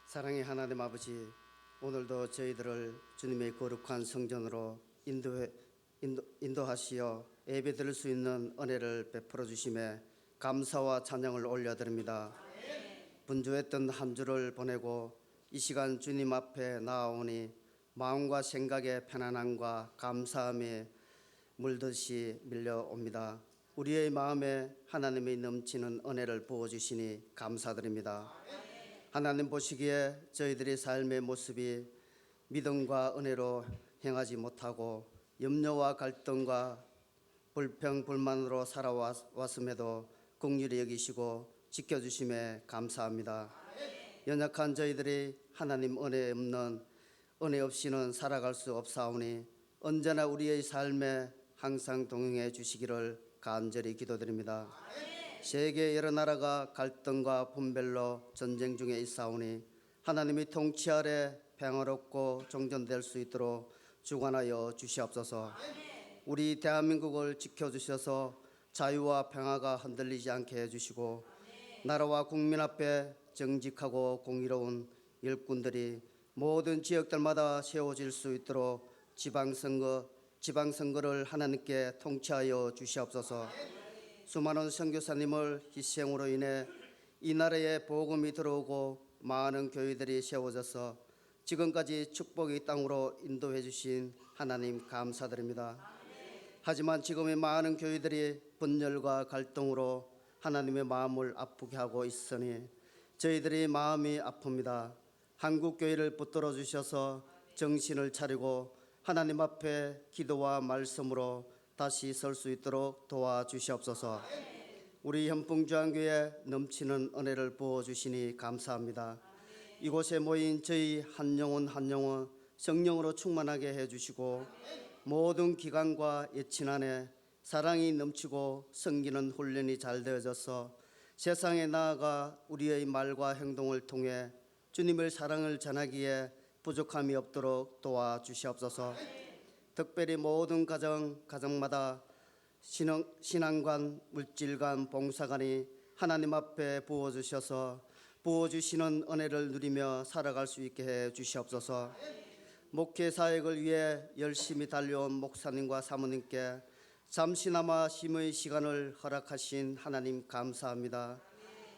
사랑의 하나님 아버지, 오늘도 저희들을 주님의 거룩한 성전으로 인도하시어 예배 드릴 수 있는 은혜를 베풀어 주심에 감사와 찬양을 올려드립니다. 분주했던 한 주를 보내고 이 시간 주님 앞에 나아오니 마음과 생각의 편안함과 감사함이 물듯이 밀려옵니다. 우리의 마음에 하나님의 넘치는 은혜를 부어주시니 감사드립니다. 하나님 보시기에 저희들의 삶의 모습이 믿음과 은혜로 행하지 못하고 염려와 갈등과 불평, 불만으로 살아왔음에도 긍휼히 여기시고 지켜주심에 감사합니다. 연약한 저희들이 하나님 은혜 없이는 살아갈 수 없사오니 언제나 우리의 삶에 항상 동행해 주시기를 간절히 기도드립니다. 세계 여러 나라가 갈등과 분별로 전쟁 중에 있사오니 하나님의 통치 아래 평화롭고 정전될 수 있도록 주관하여 주시옵소서. 우리 대한민국을 지켜주셔서 자유와 평화가 흔들리지 않게 해주시고 나라와 국민 앞에 정직하고 공의로운 일꾼들이 모든 지역들마다 세워질 수 있도록 지방선거를 하나님께 통치하여 주시옵소서. 수많은 선교사님을 희생으로 인해 이 나라에 복음이 들어오고 많은 교회들이 세워져서 지금까지 축복의 땅으로 인도해 주신 하나님 감사드립니다. 하지만 지금의 많은 교회들이 분열과 갈등으로 하나님의 마음을 아프게 하고 있으니 저희들의 마음이 아픕니다. 한국교회를 붙들어 주셔서 정신을 차리고 하나님 앞에 기도와 말씀으로 다시 설 수 있도록 도와주시옵소서. 우리 현풍주한교회에 넘치는 은혜를 부어주시니 감사합니다. 이곳에 모인 저희 한 영혼 한 영혼 성령으로 충만하게 해주시고 모든 기관과 예친 안에 사랑이 넘치고 섬기는 훈련이 잘 되어져서 세상에 나아가 우리의 말과 행동을 통해 주님의 사랑을 전하기에 부족함이 없도록 도와주시옵소서. 특별히 모든 가정마다 신앙관, 물질관, 봉사관이 하나님 앞에 부어주셔서 부어주시는 은혜를 누리며 살아갈 수 있게 해 주시옵소서. 목회 사역을 위해 열심히 달려온 목사님과 사모님께 잠시나마 쉼의 시간을 허락하신 하나님 감사합니다.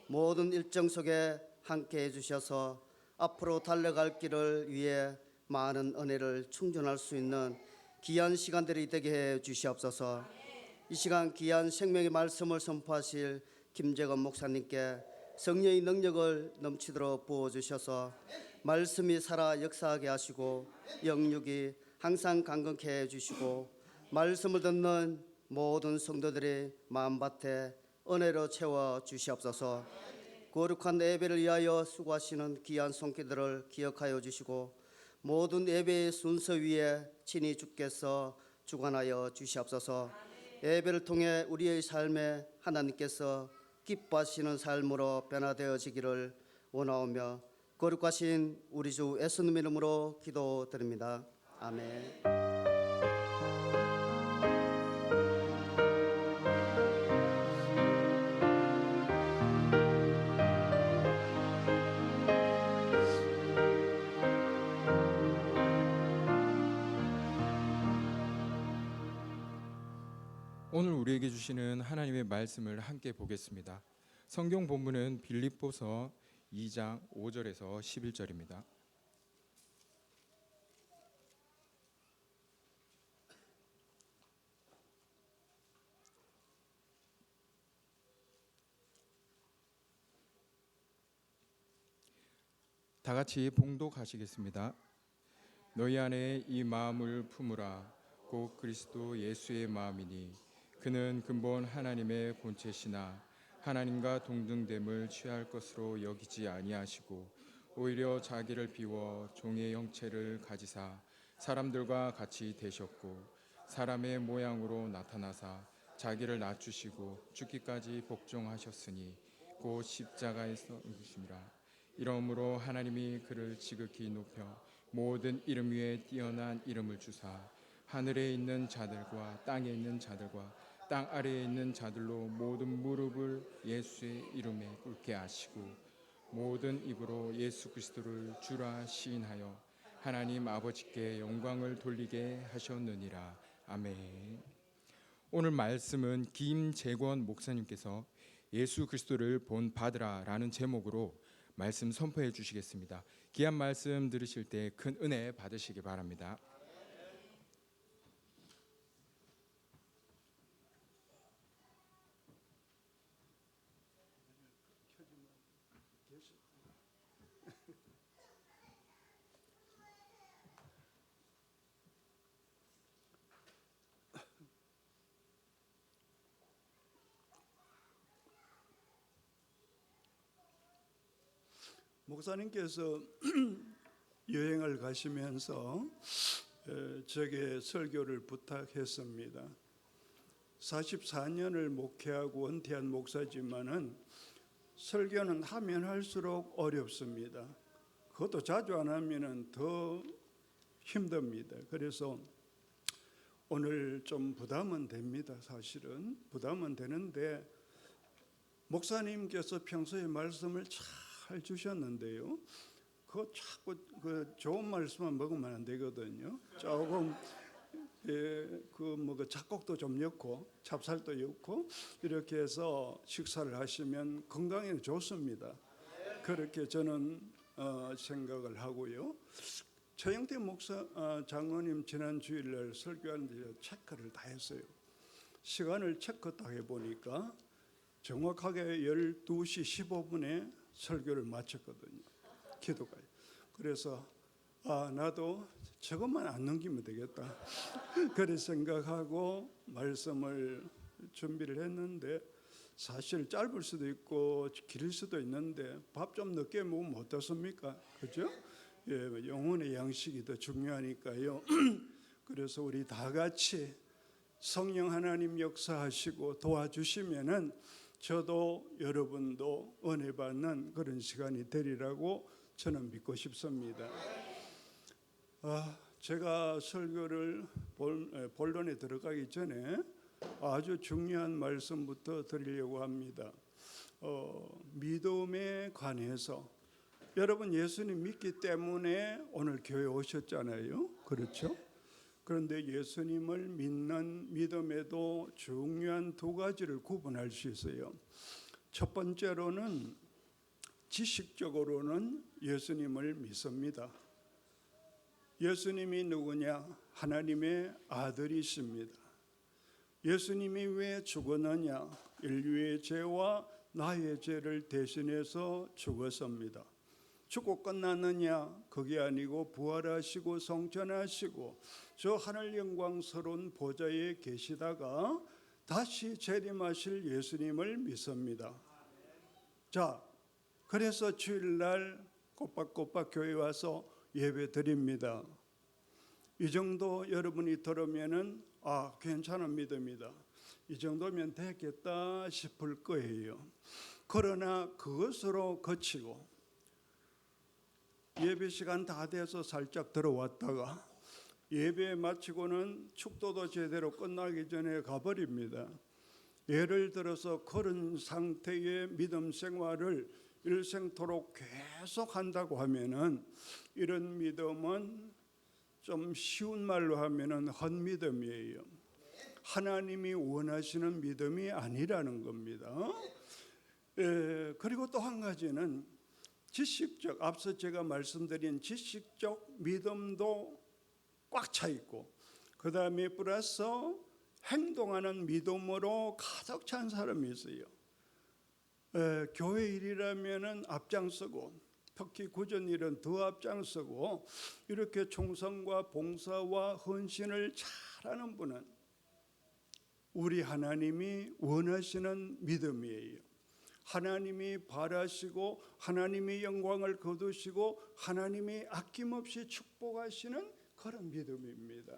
모든 일정 속에 함께 해주셔서 앞으로 달려갈 길을 위해 많은 은혜를 충전할 수 있는 귀한 시간들이 되게 해 주시옵소서. 이 시간 귀한 생명의 말씀을 선포하실 김재건 목사님께 성령의 능력을 넘치도록 부어주셔서 말씀이 살아 역사하게 하시고 영육이 항상 강건케 해주시고 말씀을 듣는 모든 성도들의 마음밭에 은혜로 채워주시옵소서. 거룩한 예배를 위하여 수고하시는 귀한 손길들을 기억하여 주시고 모든 예배의 순서 위에 친히 주께서 주관하여 주시옵소서. 예배를 통해 우리의 삶에 하나님께서 기뻐하시는 삶으로 변화되어지기를 원하오며 거룩하신 우리 주 예수님 이름으로 기도드립니다. 아멘. 오늘 우리에게 주시는 하나님의 말씀을 함께 보겠습니다. 성경 본문은 빌립보서 2장 5절에서 11절입니다. 다 같이 봉독하시겠습니다. 너희 안에 이 마음을 품으라. 곧 그리스도 예수의 마음이니 그는 근본 하나님의 본체시나 하나님과 동등됨을 취할 것으로 여기지 아니하시고 오히려 자기를 비워 종의 형체를 가지사 사람들과 같이 되셨고 사람의 모양으로 나타나사 자기를 낮추시고 죽기까지 복종하셨으니 곧 십자가에서 죽으심이라. 이러므로 하나님이 그를 지극히 높여 모든 이름 위에 뛰어난 이름을 주사 하늘에 있는 자들과 땅에 있는 자들과 땅 아래에 있는 자들로 모든 무릎을 예수의 이름에 꿇게 하시고 모든 입으로 예수 그리스도를 주라 시인하여 하나님 아버지께 영광을 돌리게 하셨느니라. 아멘. 오늘 말씀은 김재권 목사님께서 예수 그리스도를 본 받으라 라는 제목으로 말씀 선포해 주시겠습니다. 귀한 말씀 들으실 때 큰 은혜 받으시기 바랍니다. 목사님께서 여행을 가시면서 제게 설교를 부탁했습니다. 44년을 목회하고 은퇴한 목사지만은 설교는 하면 할수록 어렵습니다. 그것도 자주 안 하면은 더 힘듭니다. 그래서 오늘 좀 부담은 됩니다. 사실은 부담은 되는데 목사님께서 평소에 말씀을 잘 주셨는데요. 그거 자꾸 그 좋은 말씀만 먹으면 안 되거든요. 조금 그 작곡도 좀 넣고 찹쌀도 넣고 이렇게 해서 식사를 하시면 건강에 좋습니다. 그렇게 저는 생각을 하고요. 최영태 목사 장로님 지난 주일날 설교하는데 체크를 다 했어요. 시간을 체크 다 해보니까 정확하게 12시 15분에 설교를 마쳤거든요. 기도까지. 그래서 나도 저것만 안 넘기면 되겠다. 그래 생각하고 말씀을 준비를 했는데 사실 짧을 수도 있고 길 수도 있는데 밥 좀 늦게 먹으면 어떻습니까? 그죠? 예, 영혼의 양식이 더 중요하니까요. 그래서 우리 다 같이 성령 하나님 역사하시고 도와주시면은 저도 여러분도 은혜 받는 그런 시간이 되리라고 저는 믿고 싶습니다. 제가 설교를 본론에 들어가기 전에 아주 중요한 말씀부터 드리려고 합니다. 믿음에 관해서 여러분 예수님 믿기 때문에 오늘 교회 오셨잖아요. 그렇죠? 그런데 예수님을 믿는 믿음에도 중요한 두 가지를 구분할 수 있어요. 첫 번째로는 지식적으로는 예수님을 믿습니다. 예수님이 누구냐? 하나님의 아들이십니다. 예수님이 왜 죽었느냐? 인류의 죄와 나의 죄를 대신해서 죽었습니다. 죽고 끝났느냐? 그게 아니고 부활하시고 성천하시고 저 하늘 영광스러운 보좌에 계시다가 다시 재림하실 예수님을 믿습니다. 자, 그래서 주일날 꼬박꼬박 교회 와서 예배 드립니다. 이 정도 여러분이 들으면은 괜찮은 믿음이다. 이 정도면 되겠다 싶을 거예요. 그러나 그것으로 그치고 예배 시간 다 돼서 살짝 들어왔다가 예배 마치고는 축도도 제대로 끝나기 전에 가버립니다. 예를 들어서 그런 상태의 믿음 생활을 일생토록 계속 한다고 하면은 이런 믿음은 좀 쉬운 말로 하면은 헛믿음이에요. 하나님이 원하시는 믿음이 아니라는 겁니다. 그리고 또 한 가지는 지식적, 앞서 제가 말씀드린 지식적 믿음도 꽉 차 있고 그 다음에 플러스 행동하는 믿음으로 가득 찬 사람이 있어요. 교회 일이라면은 앞장서고 특히 구전 일은 더 앞장서고 이렇게 충성과 봉사와 헌신을 잘하는 분은 우리 하나님이 원하시는 믿음이에요. 하나님이 바라시고 하나님이 영광을 거두시고 하나님이 아낌없이 축복하시는 그런 믿음입니다.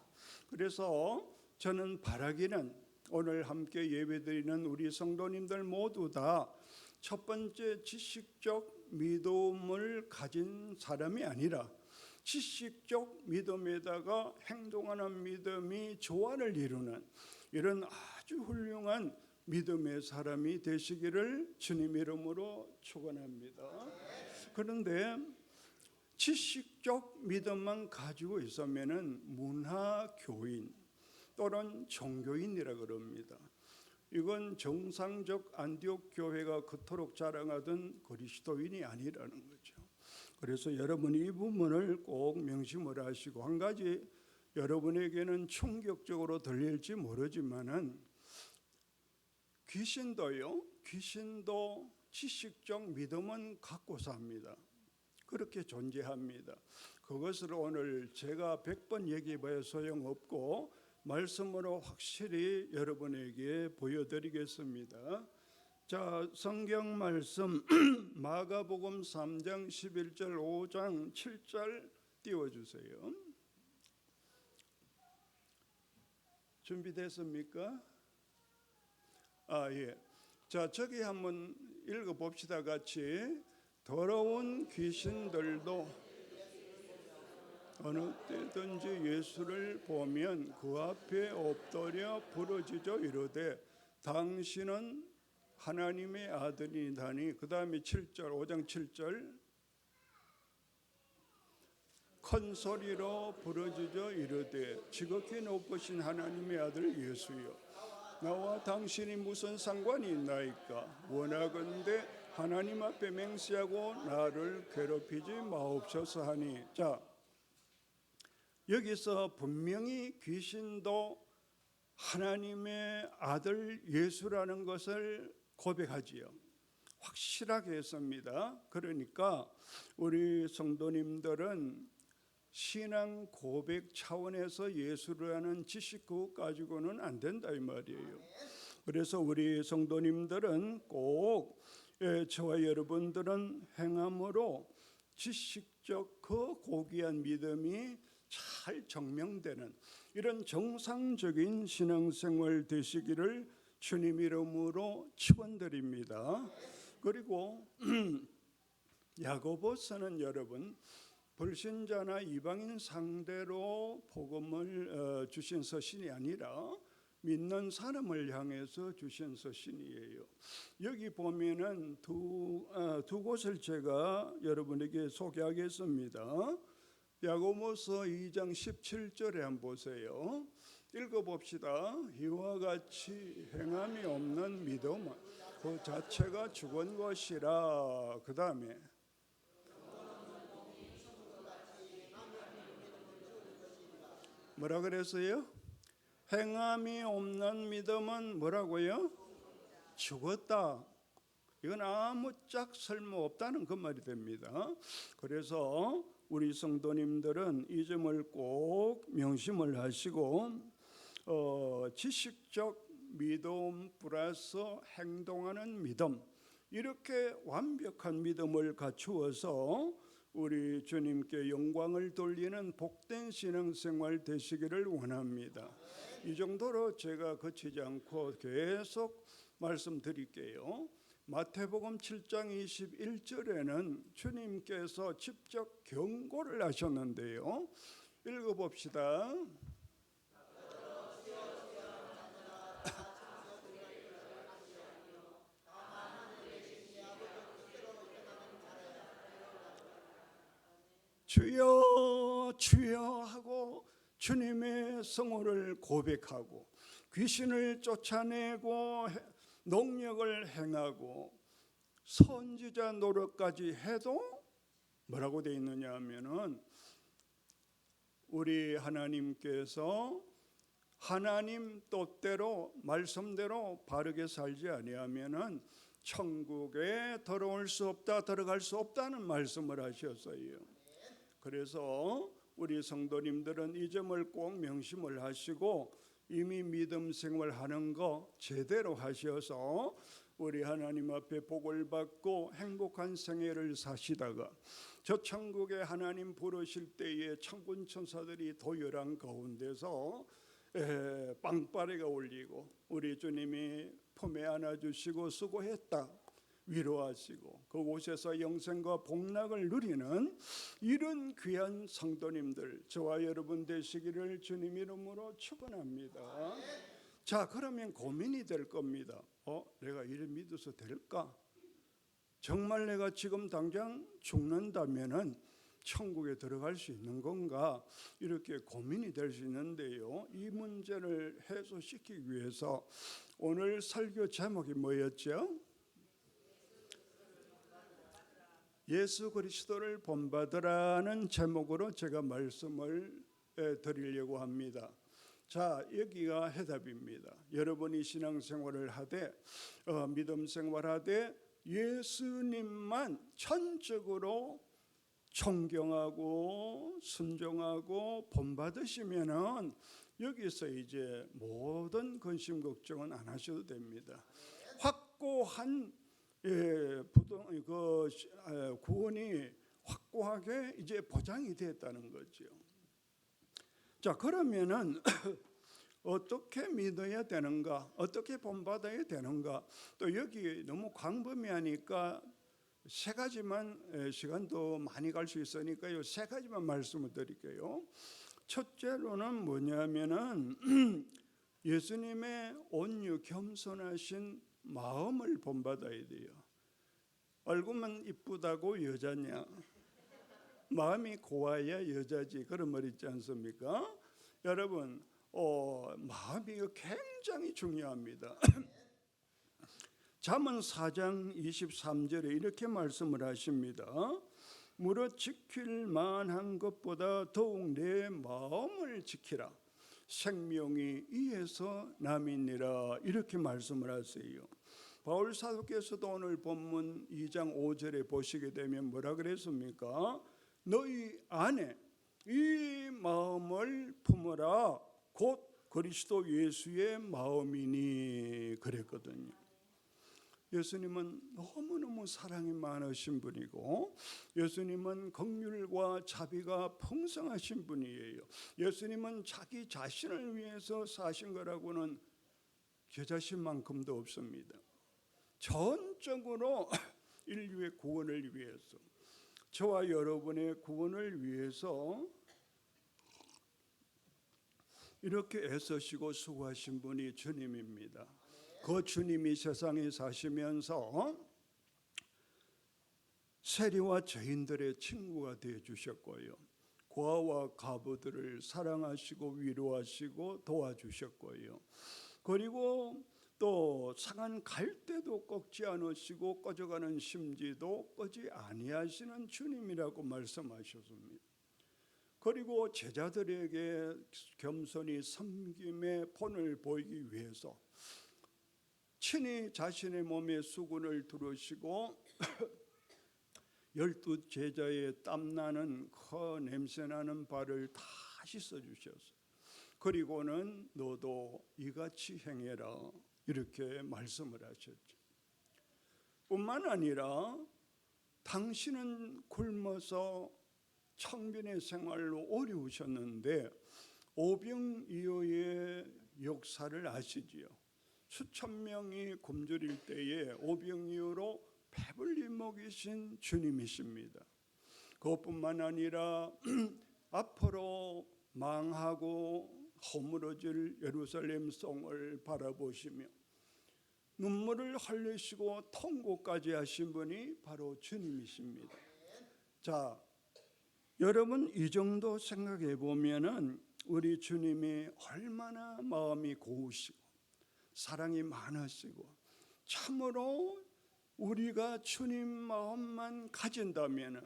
그래서 저는 바라기는 오늘 함께 예배드리는 우리 성도님들 모두 다 첫 번째 지식적 믿음을 가진 사람이 아니라 지식적 믿음에다가 행동하는 믿음이 조화를 이루는 이런 아주 훌륭한 믿음의 사람이 되시기를 주님 이름으로 축원합니다. 그런데 지식적 믿음만 가지고 있으면은 문화교인 또는 종교인이라 그럽니다. 이건 정상적 안디옥 교회가 그토록 자랑하던 그리스도인이 아니라는 거죠. 그래서 여러분이 이 부분을 꼭 명심을 하시고, 한 가지 여러분에게는 충격적으로 들릴지 모르지만은 귀신도 지식적 믿음은 갖고 삽니다. 그렇게 존재합니다. 그것을 오늘 제가 100번 얘기해봐야 소용없고 말씀으로 확실히 여러분에게 보여드리겠습니다. 자, 성경 말씀 마가복음 3장 11절 5장 7절 띄워주세요. 준비됐습니까? 예. 자, 저기 한번 읽어봅시다. 같이. 더러운 귀신들도 어느 때든지 예수를 보면 그 앞에 엎드려 부르짖어 이르되 당신은 하나님의 아들이다니. 그 다음에 7절 5장 7절 큰 소리로 부르짖어 이르되 지극히 높으신 하나님의 아들 예수여, 나와 당신이 무슨 상관이 있나이까? 원하건대 하나님 앞에 맹세하고 나를 괴롭히지 마옵소서 하니. 자, 여기서 분명히 귀신도 하나님의 아들 예수라는 것을 고백하지요. 확실하게 했습니다. 그러니까 우리 성도님들은 신앙 고백 차원에서 예수라는 지식 그것 가지고는 안 된다 이 말이에요. 그래서 우리 성도님들은 꼭 저와 여러분들은 행함으로 지식적 그 고귀한 믿음이 잘 증명되는 이런 정상적인 신앙생활 되시기를 주님 이름으로 축원드립니다. 그리고 야고보서는 여러분 불신자나 이방인 상대로 복음을 주신 서신이 아니라 믿는 사람을 향해서 주신 서신이에요. 여기 보면은 두 곳을 제가 여러분에게 소개하겠습니다. 야고보서 2장 17절에 한번 보세요. 읽어봅시다. 이와 같이 행함이 없는 믿음은 그 자체가 죽은 것이라. 그 다음에 뭐라 그랬어요? 행함이 없는 믿음은 뭐라고요? 죽었다. 이건 아무짝 쓸모없다는 그 말이 됩니다. 그래서 우리 성도님들은 이 점을 꼭 명심을 하시고 지식적 믿음 플러스 행동하는 믿음, 이렇게 완벽한 믿음을 갖추어서 우리 주님께 영광을 돌리는 복된 신앙생활 되시기를 원합니다. 이 정도로 제가 거치지 않고 계속 말씀드릴게요. 마태복음 7장 21절에는 주님께서 직접 경고를 하셨는데요. 읽어봅시다. 주여 주여 하고 주님의 성호를 고백하고 귀신을 쫓아내고 능력을 행하고 선지자 노릇까지 해도 뭐라고 되어 있느냐 하면은 우리 하나님께서 하나님 뜻대로 말씀대로 바르게 살지 아니하면은 천국에 들어올 수 없다, 들어갈 수 없다는 말씀을 하셨어요. 그래서 우리 성도님들은 이 점을 꼭 명심을 하시고 이미 믿음 생활하는 거 제대로 하셔서 우리 하나님 앞에 복을 받고 행복한 생애를 사시다가 저 천국에 하나님 부르실 때에 천군 천사들이 도열한 가운데서 빵빠레가 울리고 우리 주님이 품에 안아주시고 수고했다 위로하시고 그곳에서 영생과 복락을 누리는 이런 귀한 성도님들 저와 여러분 되시기를 주님 이름으로 축원합니다. 자, 그러면 고민이 될 겁니다. 내가 이를 믿어서 될까? 정말 내가 지금 당장 죽는다면은 천국에 들어갈 수 있는 건가, 이렇게 고민이 될 수 있는데요. 이 문제를 해소시키기 위해서 오늘 설교 제목이 뭐였죠? 예수 그리스도를 본받으라는 제목으로 제가 말씀을 드리려고 합니다. 자, 여기가 해답입니다. 여러분이 신앙생활을 하되 믿음 생활하되 예수님만 전적으로 존경하고 순종하고 본받으시면은 여기서 이제 모든 근심 걱정은 안 하셔도 됩니다. 확고한 구원이 확고하게 이제 보장이 됐다는 거죠. 자, 그러면은 어떻게 믿어야 되는가, 어떻게 본받아야 되는가, 또 여기 너무 광범위하니까 세 가지만, 시간도 많이 갈 수 있으니까요, 세 가지만 말씀을 드릴게요. 첫째로는 뭐냐면은 예수님의 온유 겸손하신 마음을 본받아야 돼요. 얼굴만 이쁘다고 여자냐, 마음이 고와야 여자지, 그런 말 있지 않습니까? 여러분, 마음이 굉장히 중요합니다. 잠언 4장 23절에 이렇게 말씀을 하십니다. 무릇 지킬 만한 것보다 더욱 내 마음을 지키라. 생명이 이에서 남이니라. 이렇게 말씀을 하세요. 바울 사도께서도 오늘 본문 2장 5절에 보시게 되면 뭐라 그랬습니까? 너희 안에 이 마음을 품어라. 곧 그리스도 예수의 마음이니, 그랬거든요. 예수님은 너무너무 사랑이 많으신 분이고, 예수님은 긍휼과 자비가 풍성하신 분이에요. 예수님은 자기 자신을 위해서 사신 거라고는 겨자씨만큼도 없습니다. 전적으로 인류의 구원을 위해서, 저와 여러분의 구원을 위해서 이렇게 애쓰시고 수고하신 분이 주님입니다. 그 주님이 세상에 사시면서 세리와 죄인들의 친구가 되어 주셨고요, 고아와 과부들을 사랑하시고 위로하시고 도와주셨고요, 그리고 또 상한 갈대도 꺾지 않으시고 꺼져가는 심지도 끄지 아니하시는 주님이라고 말씀하셨습니다. 그리고 제자들에게 겸손히 섬김의 본을 보이기 위해서 친히 자신의 몸에 수군을 두르시고 12 제자의 땀나는 그 냄새나는 발을 다 씻어주셨어요. 그리고는 너도 이같이 행해라, 이렇게 말씀을 하셨죠. 뿐만 아니라 당신은 굶어서 청빈의 생활로 어려우셨는데 오병이어의 역사를 아시지요. 수천 명이 굶주릴 때에 오병이어로 배불리 먹이신 주님이십니다. 그것뿐만 아니라 앞으로 망하고 허물어질 예루살렘 성을 바라보시며 눈물을 흘리시고 통곡까지 하신 분이 바로 주님이십니다. 자, 여러분, 이 정도 생각해 보면은 우리 주님이 얼마나 마음이 고우시고 사랑이 많으시고, 참으로 우리가 주님 마음만 가진다면은,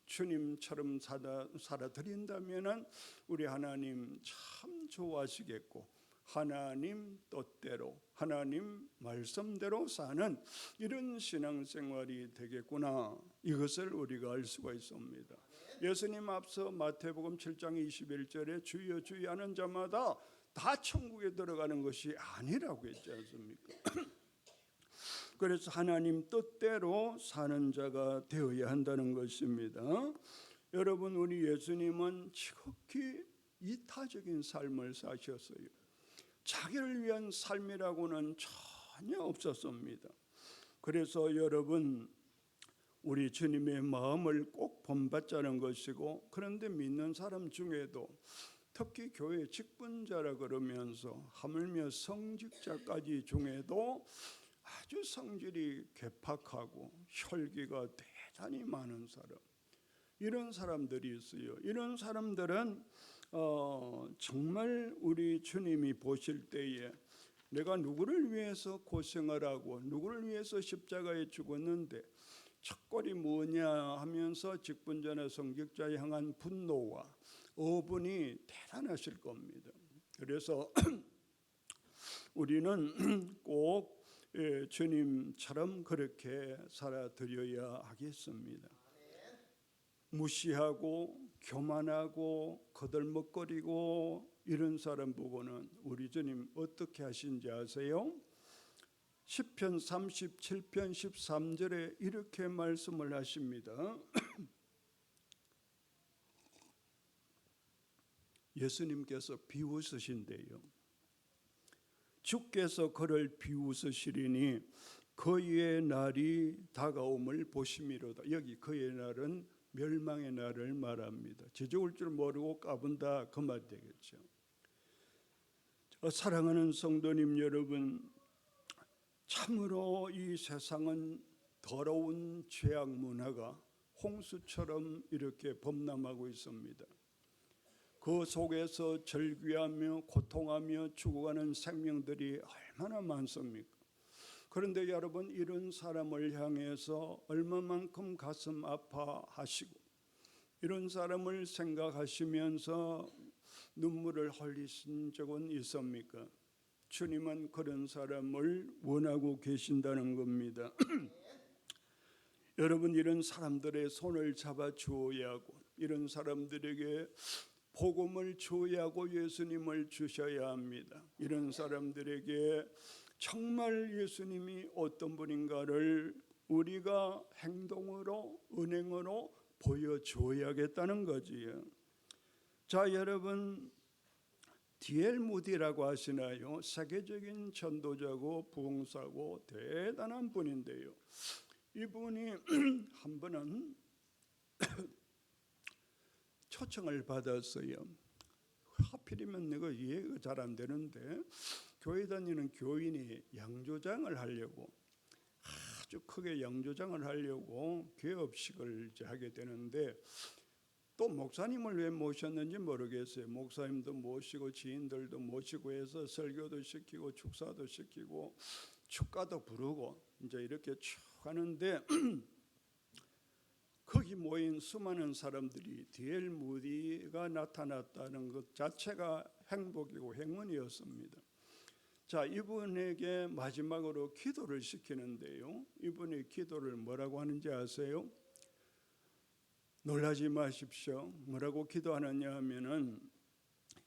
주님처럼 살아드린다면은 우리 하나님 참 좋아하시겠고, 하나님 뜻대로, 하나님 말씀대로 사는 이런 신앙생활이 되겠구나, 이것을 우리가 알 수가 있습니다. 예수님 앞서 마태복음 7장 21절에 주여 주여 하는 자마다 다 천국에 들어가는 것이 아니라고 했지 않습니까? 그래서 하나님 뜻대로 사는 자가 되어야 한다는 것입니다. 여러분, 우리 예수님은 지극히 이타적인 삶을 사셨어요. 자기를 위한 삶이라고는 전혀 없었습니다. 그래서 여러분, 우리 주님의 마음을 꼭 본받자는 것이고, 그런데 믿는 사람 중에도 특히 교회 직분자라 그러면서 하물며 성직자까지 중에도 아주 성질이 괴팍하고 혈기가 대단히 많은 사람, 이런 사람들이 있어요. 이런 사람들은 정말 우리 주님이 보실 때에 내가 누구를 위해서 고생을 하고 누구를 위해서 십자가에 죽었는데 첫꼴이 뭐냐 하면서 직분자나 성직자에 향한 분노와 어분이 대단하실 겁니다. 그래서 우리는 꼭 주님처럼 그렇게 살아드려야 하겠습니다. 무시하고 교만하고 거들먹거리고 이런 사람 보고는 우리 주님 어떻게 하신지 아세요? 시편 37편 13절에 이렇게 말씀을 하십니다. 예수님께서 비웃으신대요. 주께서 그를 비웃으시리니 그의 날이 다가옴을 보심이로다. 여기 그의 날은 멸망의 날을 말합니다. 지져올 줄 모르고 까분다 그 말이 되겠죠. 사랑하는 성도님 여러분, 참으로 이 세상은 더러운 죄악 문화가 홍수처럼 이렇게 범람하고 있습니다. 그 속에서 절규하며 고통하며 죽어가는 생명들이 얼마나 많습니까? 그런데 여러분, 이런 사람을 향해서 얼마만큼 가슴 아파하시고 이런 사람을 생각하시면서 눈물을 흘리신 적은 있습니까? 주님은 그런 사람을 원하고 계신다는 겁니다. 여러분, 이런 사람들의 손을 잡아 주어야 하고 이런 사람들에게 복음을 줘야 하고 예수님을 주셔야 합니다. 이런 사람들에게 정말 예수님이 어떤 분인가를 우리가 행동으로 은행으로 보여줘야겠다는 거지요. 자, 여러분, D.L. 무디라고 하시나요? 세계적인 전도자고 부흥사고 대단한 분인데요. 이분이 한 번은 초청을 받았어요. 하필이면 내가 이해가 잘 안 되는데 교회 다니는 교인이 양조장을 하려고 아주 크게 양조장을 하려고 개업식을 하게 되는데 또 목사님을 왜 모셨는지 모르겠어요. 목사님도 모시고 지인들도 모시고 해서 설교도 시키고 축사도 시키고 축가도 부르고 이제 이렇게 쭉 하는데 거기 모인 수많은 사람들이 D.L. 무디가 나타났다는 것 자체가 행복이고 행운이었습니다. 자, 이분에게 마지막으로 기도를 시키는데요. 이분의 기도를 뭐라고 하는지 아세요? 놀라지 마십시오. 뭐라고 기도하느냐 하면은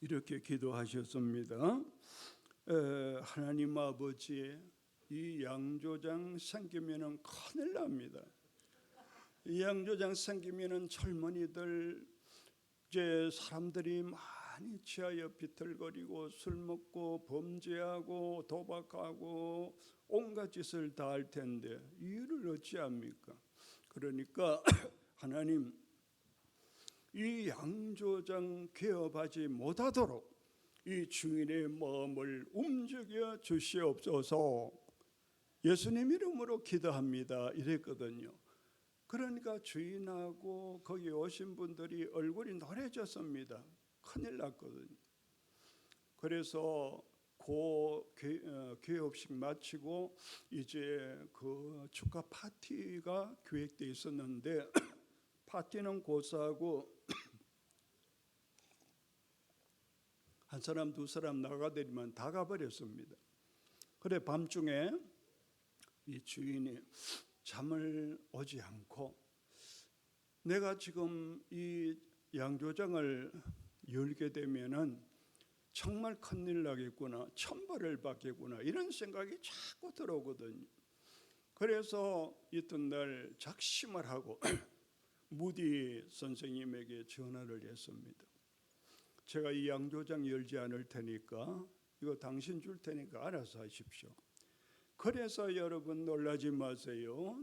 이렇게 기도하셨습니다. 하나님 아버지, 이 양조장 생기면은 큰일 납니다. 이 양조장 생기면은 젊은이들 이제 사람들이 많이 취하여 비틀거리고 술 먹고 범죄하고 도박하고 온갖 짓을 다 할 텐데 이유를 어찌합니까? 그러니까 하나님, 이 양조장 개업하지 못하도록 이 주인의 마음을 움직여 주시옵소서. 예수님 이름으로 기도합니다. 이랬거든요. 그러니까 주인하고 거기 오신 분들이 얼굴이 노래졌습니다. 큰일 났거든요. 그래서 개업식 마치고 이제 그 축하 파티가 계획돼 있었는데 파티는 고사하고 한 사람 두 사람 나가더니만 다 가버렸습니다. 그래 밤중에 이 주인이 잠을 오지 않고 내가 지금 이 양조장을 열게 되면은 정말 큰일 나겠구나, 천벌을 받겠구나, 이런 생각이 자꾸 들어오거든요. 그래서 이튿날 작심을 하고 무디 선생님에게 전화를 했습니다. 제가 이 양조장 열지 않을 테니까 이거 당신 줄 테니까 알아서 하십시오. 그래서 여러분 놀라지 마세요.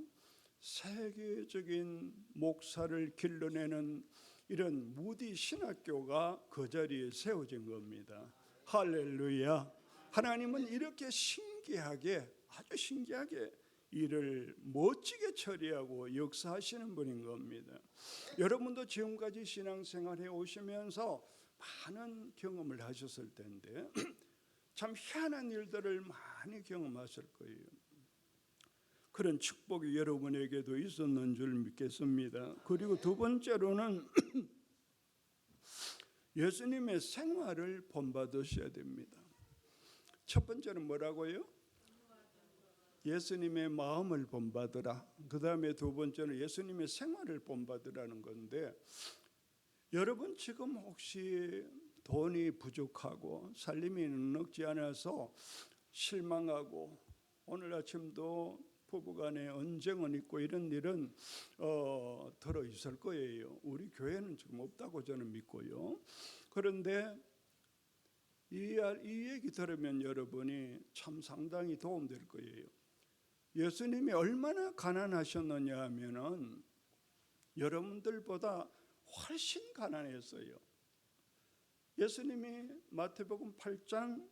세계적인 목사를 길러내는 이런 무디 신학교가 그 자리에 세워진 겁니다. 할렐루야. 하나님은 이렇게 신기하게 아주 신기하게 일을 멋지게 처리하고 역사하시는 분인 겁니다. 여러분도 지금까지 신앙생활해 오시면서 많은 경험을 하셨을 텐데 참 희한한 일들을 많이 경험하실 거예요. 그런 축복이 여러분에게도 있었는 줄 믿겠습니다. 그리고 두 번째로는 예수님의 생활을 본받으셔야 됩니다. 첫 번째는 뭐라고요? 예수님의 마음을 본받으라. 그 다음에 두 번째는 예수님의 생활을 본받으라는 건데, 여러분 지금 혹시 돈이 부족하고 살림이 넉넉지 않아서 실망하고 오늘 아침도 부부간에 언쟁은 있고 이런 일은 들어 있을 거예요. 우리 교회는 지금 없다고 저는 믿고요. 그런데 이 얘기 들으면 여러분이 참 상당히 도움될 거예요. 예수님이 얼마나 가난하셨느냐 하면은 여러분들보다 훨씬 가난했어요. 예수님이 마태복음 8장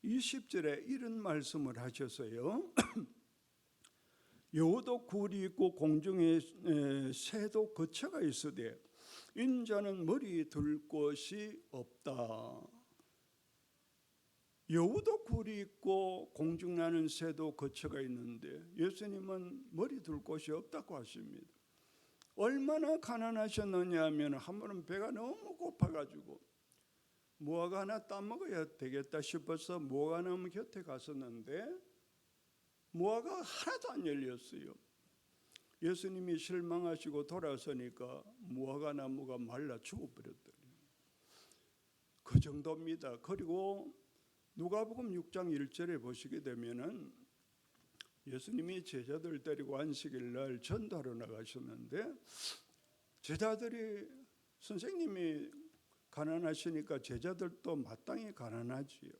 20절에 이런 말씀을 하셨어요. 여우도 굴이 있고 공중에 새도 거처가 있으되 인자는 머리 둘 곳이 없다. 여우도 굴이 있고 공중 나는 새도 거처가 있는데 예수님은 머리 둘 곳이 없다고 하십니다. 얼마나 가난하셨느냐 하면 한 번은 배가 너무 고파가지고 무화과 하나 따먹어야 되겠다 싶어서 무화과 나무 곁에 갔었는데 무화과가 하나도 안 열렸어요. 예수님이 실망하시고 돌아서니까 무화과 나무가 말라 죽어버렸더니 그 정도입니다. 그리고 누가복음 6장 1절에 보시게 되면은 예수님이 제자들 데리고 안식일 날 전도하러 나가셨는데 제자들이 선생님이 가난하시니까 제자들도 마땅히 가난하지요.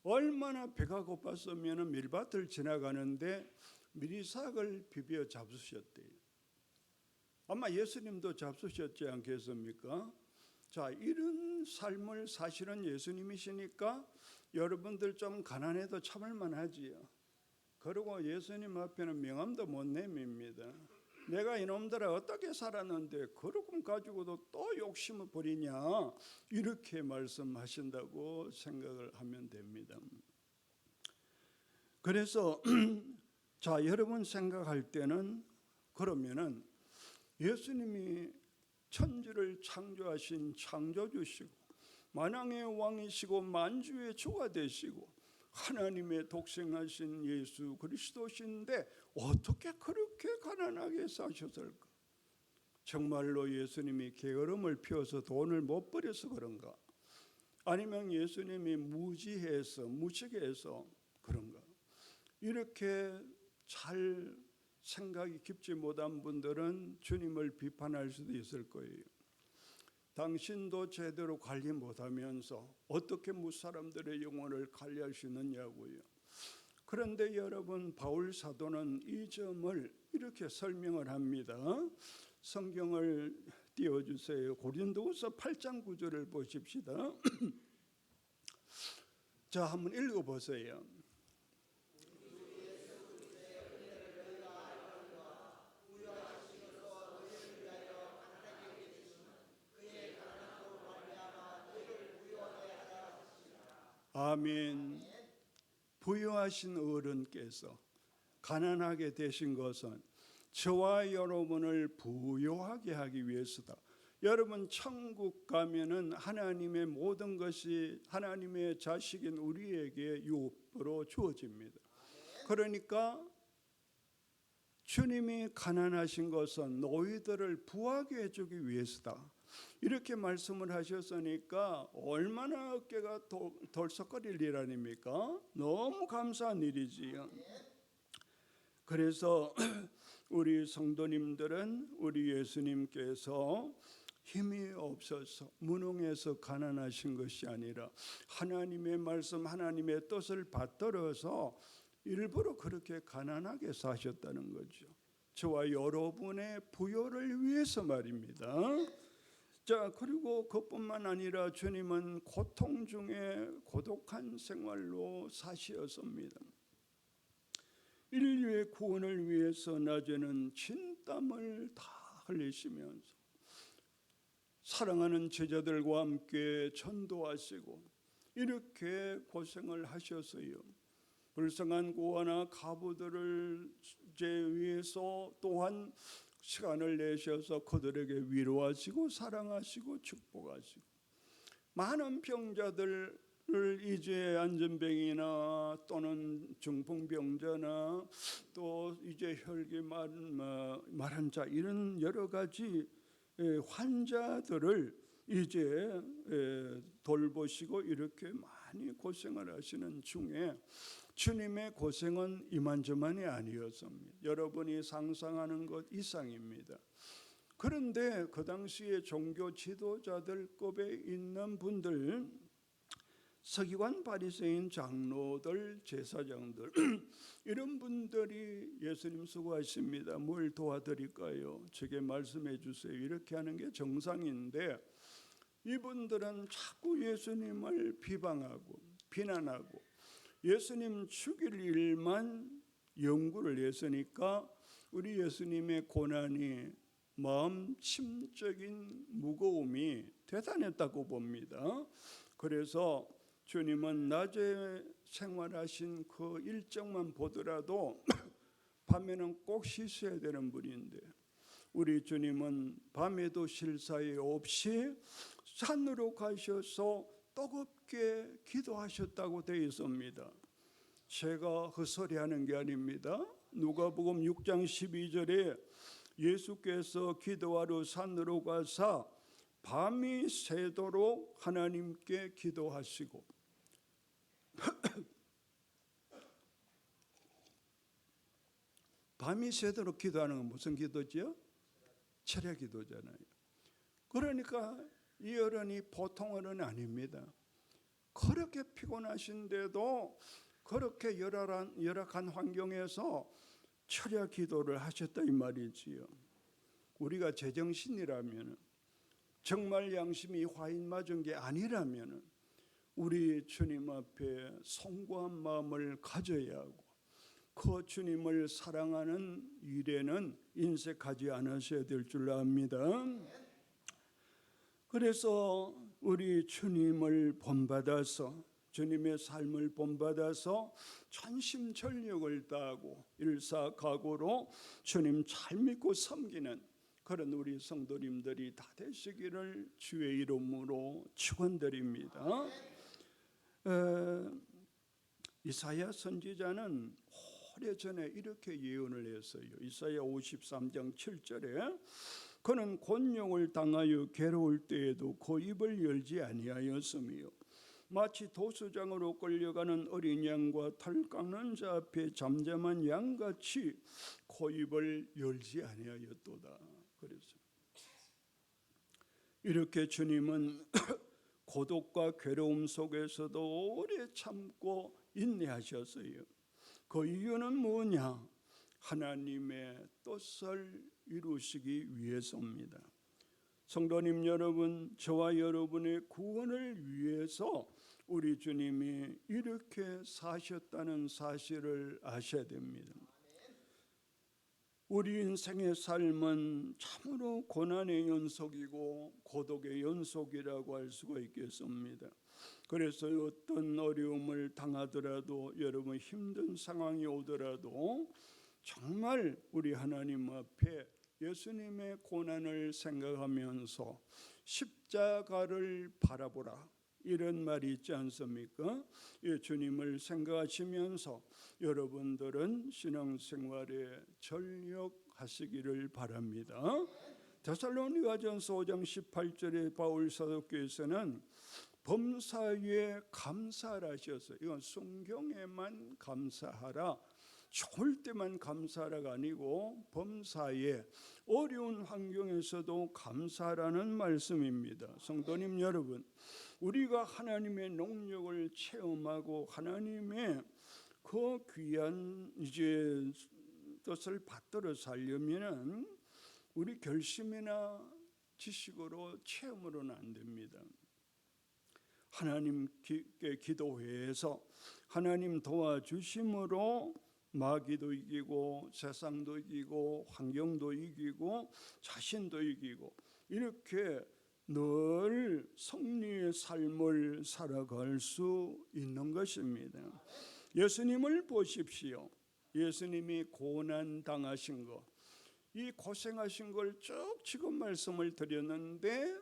얼마나 배가 고팠으면 밀밭을 지나가는데 미리삭을 비벼 잡수셨대요. 아마 예수님도 잡수셨지 않겠습니까? 자, 이런 삶을 사실은 예수님이시니까 여러분들 좀 가난해도 참을 만하지요. 그리고 예수님 앞에는 명함도 못 내밉니다. 내가 이놈들아 어떻게 살았는데 그러고 가지고도 또 욕심을 부리냐, 이렇게 말씀하신다고 생각을 하면 됩니다. 그래서 자, 여러분 생각할 때는 그러면은 예수님이 천지를 창조하신 창조주시고 만왕의 왕이시고 만주의 주가 되시고 하나님의 독생하신 예수 그리스도신데 어떻게 그렇게 가난하게 사셨을까? 정말로 예수님이 게으름을 피워서 돈을 못 벌여서 그런가? 아니면 예수님이 무지해서 무식해서 그런가? 이렇게 잘 생각이 깊지 못한 분들은 주님을 비판할 수도 있을 거예요. 당신도 제대로 관리 못하면서 어떻게 무사람들의 영혼을 관리할 수 있느냐고요. 그런데 여러분, 바울 사도는 이 점을 이렇게 설명을 합니다. 성경을 띄워주세요. 고린도후서 8장 9절을 보십시다. 자, 한번 읽어보세요. 아멘. 부유하신 어른께서 가난하게 되신 것은 저와 여러분을 부유하게 하기 위해서다. 여러분, 천국 가면은 하나님의 모든 것이 하나님의 자식인 우리에게 유업으로 주어집니다. 그러니까 주님이 가난하신 것은 너희들을 부하게 해주기 위해서다. 이렇게 말씀을 하셨으니까 얼마나 어깨가 덜썩거릴 일 아닙니까? 너무 감사한 일이지요. 그래서 우리 성도님들은 우리 예수님께서 힘이 없어서 무능해서 가난하신 것이 아니라 하나님의 말씀, 하나님의 뜻을 받들어서 일부러 그렇게 가난하게 사셨다는 거죠. 저와 여러분의 부요를 위해서 말입니다. 자, 그리고 그뿐만 아니라 주님은 고통 중에 고독한 생활로 사시었습니다. 인류의 구원을 위해서 낮에는 진땀을 다 흘리시면서 사랑하는 제자들과 함께 전도하시고 이렇게 고생을 하셨어요. 불쌍한 고아나 과부들을 위해서 또한 시간을 내셔서 그들에게 위로하시고 사랑하시고 축복하시고, 많은 병자들을 이제 안전병이나 또는 중풍병자나 또 이제 혈기 마른 자, 이런 여러 가지 환자들을 이제 돌보시고 이렇게 많이 고생을 하시는 중에 주님의 고생은 이만저만이 아니었습니다. 여러분이 상상하는 것 이상입니다. 그런데 그 당시에 종교 지도자들급에 있는 분들, 서기관, 바리새인, 장로들, 제사장들 이런 분들이 예수님 수고하십니다. 뭘 도와드릴까요? 제게 말씀해 주세요. 이렇게 하는 게 정상인데 이분들은 자꾸 예수님을 비방하고 비난하고 예수님 죽일 일만 연구를 했으니까 우리 예수님의 고난이 마음 심적인 무거움이 대단했다고 봅니다. 그래서 주님은 낮에 생활하신 그 일정만 보더라도 밤에는 꼭 쉬셔야 되는 분인데 우리 주님은 밤에도 쉴 사이 없이 산으로 가셔서 뜨겁게 기도하셨다고 되어 있습니다. 제가 헛소리하는 게 아닙니다. 누가복음 6장 12절에 예수께서 기도하러 산으로 가사 밤이 새도록 하나님께 기도하시고 밤이 새도록 기도하는 건 무슨 기도죠? 철야 기도잖아요. 그러니까 이 어른이 보통 어른이 아닙니다. 그렇게 피곤하신데도 그렇게 열악한 환경에서 철야 기도를 하셨다 이 말이지요. 우리가 제정신이라면, 정말 양심이 화인 맞은 게 아니라면 우리 주님 앞에 송구한 마음을 가져야 하고 그 주님을 사랑하는 일에는 인색하지 않으셔야 될 줄 압니다. 그래서 우리 주님을 본받아서, 주님의 삶을 본받아서 전심전력을 다하고 일사각오로 주님 잘 믿고 섬기는 그런 우리 성도님들이 다 되시기를 주의 이름으로 축원드립니다. 이사야 선지자는 오래전에 이렇게 예언을 했어요. 이사야 53장 7절에 그는 곤욕을 당하여 괴로울 때에도 그 입을 열지 아니하였으며 마치 도수장으로 끌려가는 어린 양과 털 깎는 자 앞에 잠잠한 양같이 그 입을 열지 아니하였도다. 그래서 이렇게 주님은 고독과 괴로움 속에서도 오래 참고 인내하셨어요. 그 이유는 뭐냐? 하나님의 뜻을 이루시기 위해서입니다. 성도님 여러분, 저와 여러분의 구원을 위해서 우리 주님이 이렇게 사셨다는 사실을 아셔야 됩니다. 우리 인생의 삶은 참으로 고난의 연속이고 고독의 연속이라고 할 수가 있겠습니다. 그래서 어떤 어려움을 당하더라도, 여러분 힘든 상황이 오더라도 정말 우리 하나님 앞에 예수님의 고난을 생각하면서 십자가를 바라보라, 이런 말이 있지 않습니까? 예, 주님을 생각하시면서 여러분들은 신앙생활에 전력하시기를 바랍니다. 데살로니가전서 5장 18절에 바울 사도께서는 범사에 감사하라 하셨어요. 이건 순경에만 감사하라, 좋을 때만 감사하라가 아니고 범사에 어려운 환경에서도 감사하라는 말씀입니다. 성도님 여러분, 우리가 하나님의 능력을 체험하고 하나님의 그 귀한 이제 뜻을 받들어 살려면은 우리 결심이나 지식으로 체험으로는 안 됩니다. 하나님께 기도해서 하나님 도와주심으로 마귀도 이기고 세상도 이기고 환경도 이기고 자신도 이기고 이렇게 늘 승리의 삶을 살아갈 수 있는 것입니다. 예수님을 보십시오. 예수님이 고난 당하신 것, 이 고생하신 걸 쭉 지금 말씀을 드렸는데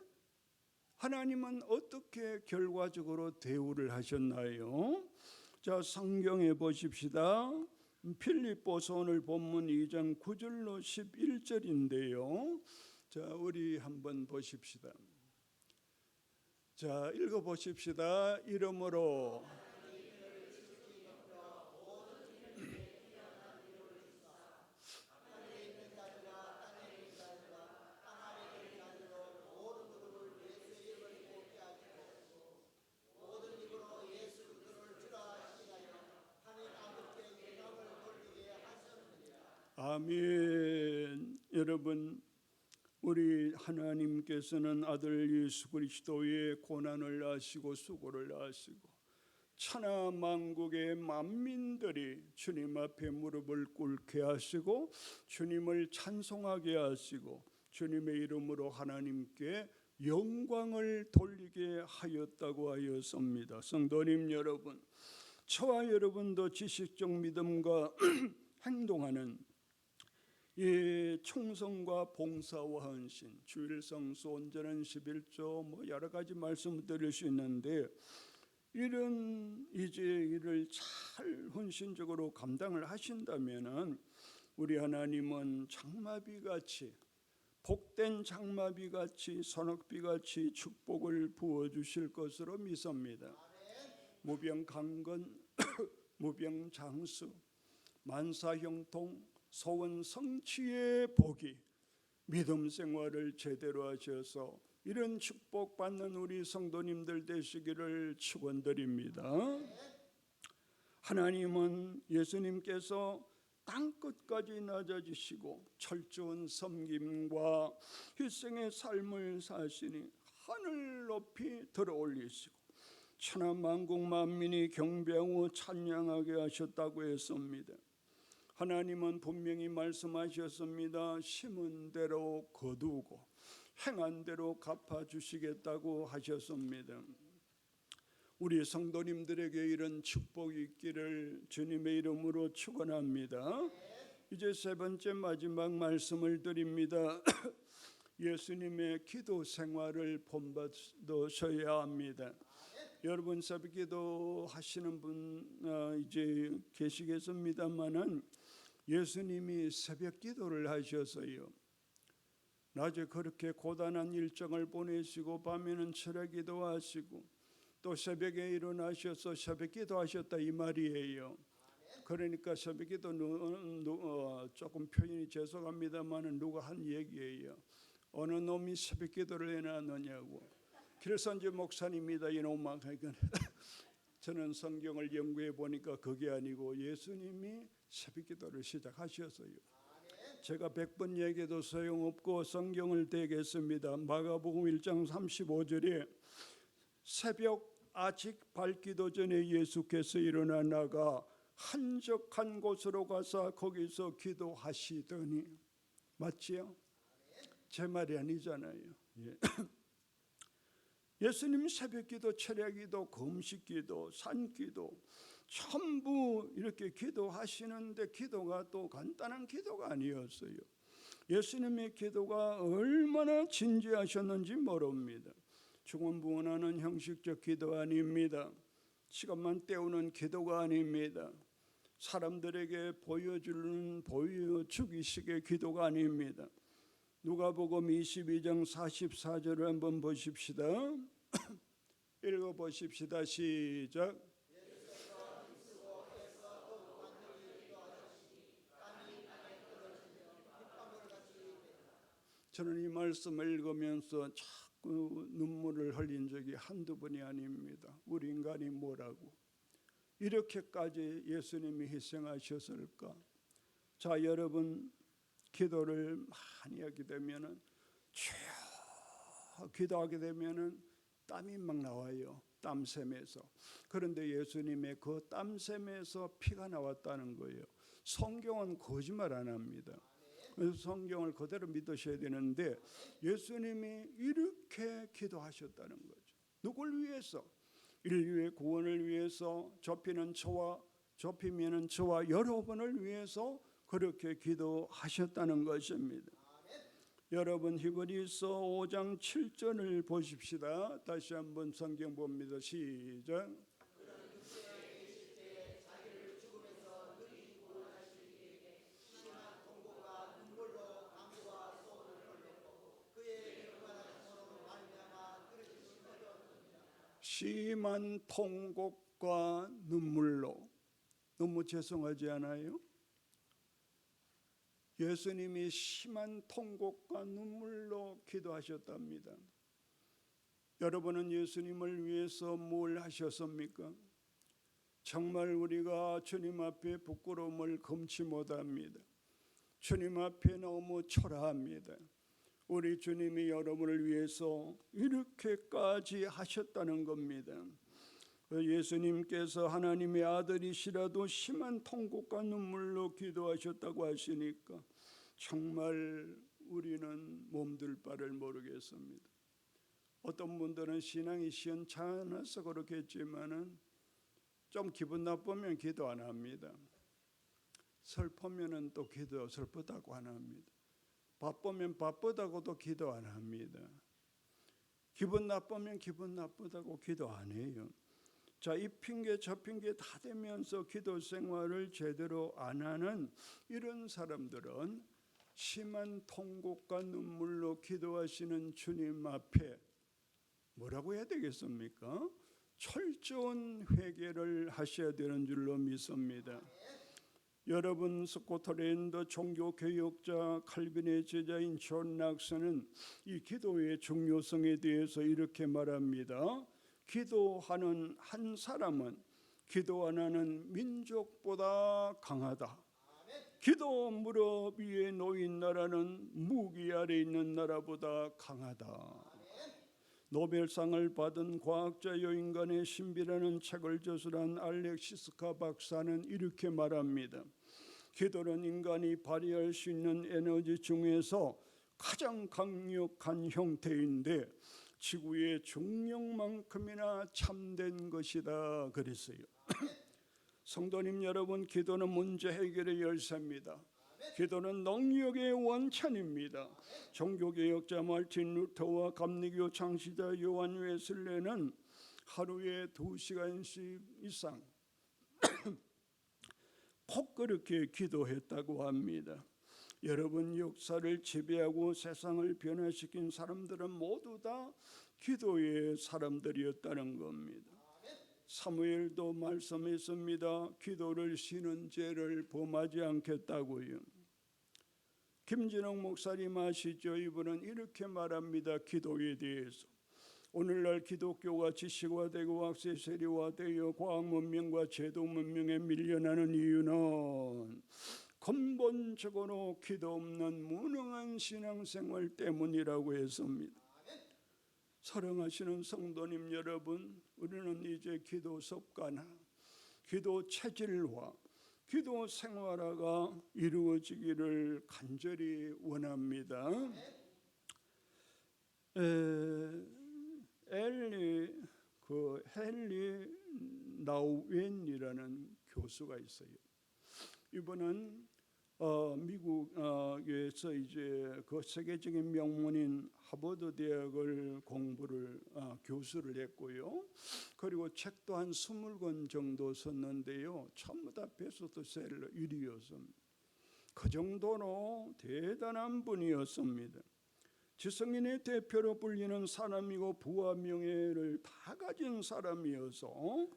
하나님은 어떻게 결과적으로 대우를 하셨나요? 자, 성경에 보십시다. 필립보서 오늘 본문 2장 9절로 11절인데요. 자, 우리 한번 보십시다. 자, 읽어 보십시다. 이러므로 아멘. 여러분, 우리 하나님께서는 아들 예수 그리스도의 고난을 아시고 수고를 아시고 천하 만국의 만민들이 주님 앞에 무릎을 꿇게 하시고 주님을 찬송하게 하시고 주님의 이름으로 하나님께 영광을 돌리게 하였다고 하였습니다. 성도님 여러분, 저와 여러분도 지식적 믿음과 행동하는 이 충성과 봉사와 헌신, 주일 성수, 온전한 11조 여러 가지 말씀을 드릴 수 있는데 이런 이제 일을 잘 헌신적으로 감당을 하신다면은 우리 하나님은 장마비같이 복된 장마비같이 선악비같이 축복을 부어 주실 것으로 믿습니다. 무병강건, 무병장수, 만사형통, 소원성취의 복이 믿음 생활을 제대로 하셔서 이런 축복받는 우리 성도님들 되시기를 축원드립니다. 하나님은 예수님께서 땅끝까지 낮아지시고 철저한 섬김과 희생의 삶을 사시니 하늘 높이 들어올리시고 천하 만국 만민이 경배하고 찬양하게 하셨다고 했습니다. 하나님은 분명히 말씀하셨습니다. 심은 대로 거두고 행한 대로 갚아주시겠다고 하셨습니다. 우리 성도님들에게 이런 축복이 있기를 주님의 이름으로 축원합니다. 이제 세 번째 마지막 말씀을 드립니다. 예수님의 기도 생활을 본받으셔야 합니다. 여러분 새벽기도 하시는 분 이제 계시겠습니다만은 예수님이 새벽기도를 하셔서요. 낮에 그렇게 고단한 일정을 보내시고 밤에는 철야기도 하시고 또 새벽에 일어나셔서 새벽기도 하셨다 이 말이에요. 그러니까 새벽기도 조금 표현이 죄송합니다만은 누가 한 얘기예요. 어느 놈이 새벽기도를 해놨느냐고. 길선지 목사님이다 이놈아. 저는 성경을 연구해 보니까 그게 아니고 예수님이 새벽기도를 시작하셨어요. 제가 100번 얘기해도 소용없고 성경을 대겠습니다. 마가복음 1장 35절에 새벽 아직 밝기도 전에 예수께서 일어나 나가 한적한 곳으로 가서 거기서 기도하시더니, 맞지요? 제 말이 아니잖아요. 예. 예수님 새벽기도, 철야기도, 금식기도, 산기도 전부 이렇게 기도하시는데 기도가 또 간단한 기도가 아니었어요. 예수님의 기도가 얼마나 진지하셨는지 모릅니다. 중언부언하는 형식적 기도 아닙니다. 시간만 때우는 기도가 아닙니다. 사람들에게 보여주기식의 기도가 아닙니다. 누가복음 22장 44절을 한번 보십시다. 읽어보십시다. 시작. 저는 이 말씀을 읽으면서 자꾸 눈물을 흘린 적이 한두 번이 아닙니다. 우리 인간이 뭐라고 이렇게까지 예수님이 희생하셨을까? 자, 여러분 기도를 많이 하게 되면은 기도하게 되면은 땀이 막 나와요. 땀샘에서. 그런데 예수님의 그 땀샘에서 피가 나왔다는 거예요. 성경은 거짓말 안 합니다. 그래서 성경을 그대로 믿으셔야 되는데 예수님이 이렇게 기도하셨다는 거죠. 누굴 위해서? 인류의 구원을 위해서, 접히면은 저와 여러분을 위해서 그렇게 기도하셨다는 것입니다. 여러분 히브리서 5장 7절을 보십시다. 다시 한번 성경 봅니다. 시작. 심한 통곡과 눈물로. 너무 죄송하지 않아요? 예수님이 심한 통곡과 눈물로 기도하셨답니다. 여러분은 예수님을 위해서 뭘 하셨습니까? 정말 우리가 주님 앞에 부끄러움을 금치 못합니다. 주님 앞에 너무 초라합니다. 우리 주님이 여러분을 위해서 이렇게까지 하셨다는 겁니다. 예수님께서 하나님의 아들이시라도 심한 통곡과 눈물로 기도하셨다고 하시니까 정말 우리는 몸둘 바를 모르겠습니다. 어떤 분들은 신앙이 시원찮아서 그렇겠지만은 좀 기분 나쁘면 기도 안 합니다. 슬프면은 또 기도 슬프다고 안 합니다. 바쁘면 바쁘다고도 기도 안 합니다. 기분 나쁘면 기분 나쁘다고 기도 안 해요. 자, 이 핑계 저 핑계 다 대면서 기도 생활을 제대로 안 하는 이런 사람들은 심한 통곡과 눈물로 기도하시는 주님 앞에 뭐라고 해야 되겠습니까? 철저한 회개를 하셔야 되는 줄로 믿습니다. 여러분, 스코틀랜드 종교교육자 칼빈의 제자인 존 락스는 이 기도의 중요성에 대해서 이렇게 말합니다. 기도하는 한 사람은 기도 안 하는 민족보다 강하다. 기도 무릎 위에 놓인 나라는 무기 아래 있는 나라보다 강하다. 노벨상을 받은 과학자요 인간의 신비라는 책을 저술한 알렉시스카 박사는 이렇게 말합니다. 기도는 인간이 발휘할 수 있는 에너지 중에서 가장 강력한 형태인데 지구의 중력만큼이나 참된 것이다 그랬어요. 성도님 여러분, 기도는 문제 해결의 열쇠입니다. 기도는 능력의 원천입니다. 종교개혁자 마르틴 루터와 감리교 창시자 요한 웨슬레는 하루에 2시간씩 이상 꼭 그렇게 기도했다고 합니다. 여러분, 역사를 지배하고 세상을 변화시킨 사람들은 모두 다 기도의 사람들이었다는 겁니다. 사무엘도 말씀했습니다. 기도를 쉬는 죄를 범하지 않겠다고요. 김진홍 목사님 아시죠? 이분은 이렇게 말합니다. 기도에 대해서. 오늘날 기독교가 지식화되고 학세 세리화되어 과학 문명과 제도 문명에 밀려나는 이유는 근본적으로 기도 없는 무능한 신앙생활 때문이라고 했습니다. 사랑하시는 성도님 여러분, 우리는 이제 기도 습관화, 기도 체질화, 기도 생활화가 이루어지기를 간절히 원합니다. 헨리 나우엔이라는 교수가 있어요. 이분은 미국에서 이제 그 세계적인 명문인 하버드 대학을 교수를 했고요. 그리고 책도 한 20권 정도 썼는데요. 전부 다 베스트셀러 1위였습니다. 그 정도로 대단한 분이었습니다. 지성인의 대표로 불리는 사람이고 부와 명예를 다 가진 사람이어서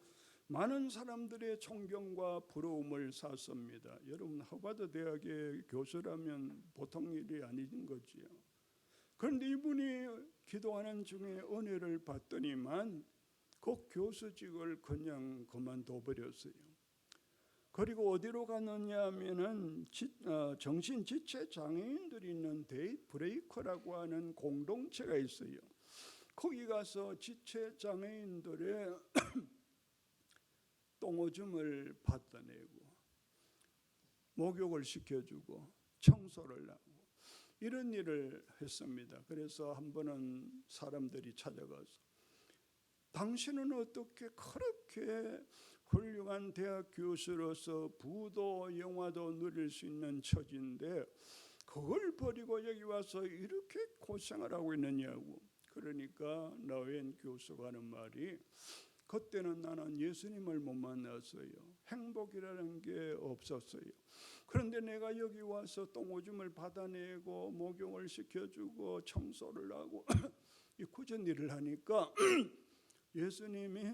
많은 사람들의 존경과 부러움을 샀습니다. 여러분, 하버드 대학의 교수라면 보통 일이 아닌 거지요. 그런데 이분이 기도하는 중에 은혜를 받더니만 그 교수직을 그냥 그만둬 버렸어요. 그리고 어디로 갔느냐 하면은 정신지체 장애인들이 있는 데이 브레이커라고 하는 공동체가 있어요. 거기 가서 지체 장애인들의 똥오줌을 받아내고 목욕을 시켜주고 청소를 하고 이런 일을 했습니다. 그래서 한 번은 사람들이 찾아가서 당신은 어떻게 그렇게 훌륭한 대학 교수로서 부도 영화도 누릴 수 있는 처지인데 그걸 버리고 여기 와서 이렇게 고생을 하고 있느냐고. 그러니까 나웬 교수가 하는 말이 그때는 나는 예수님을 못 만났어요. 행복이라는 게 없었어요. 그런데 내가 여기 와서 똥오줌을 받아내고 목욕을 시켜주고 청소를 하고 이 굳은 일을 하니까 예수님이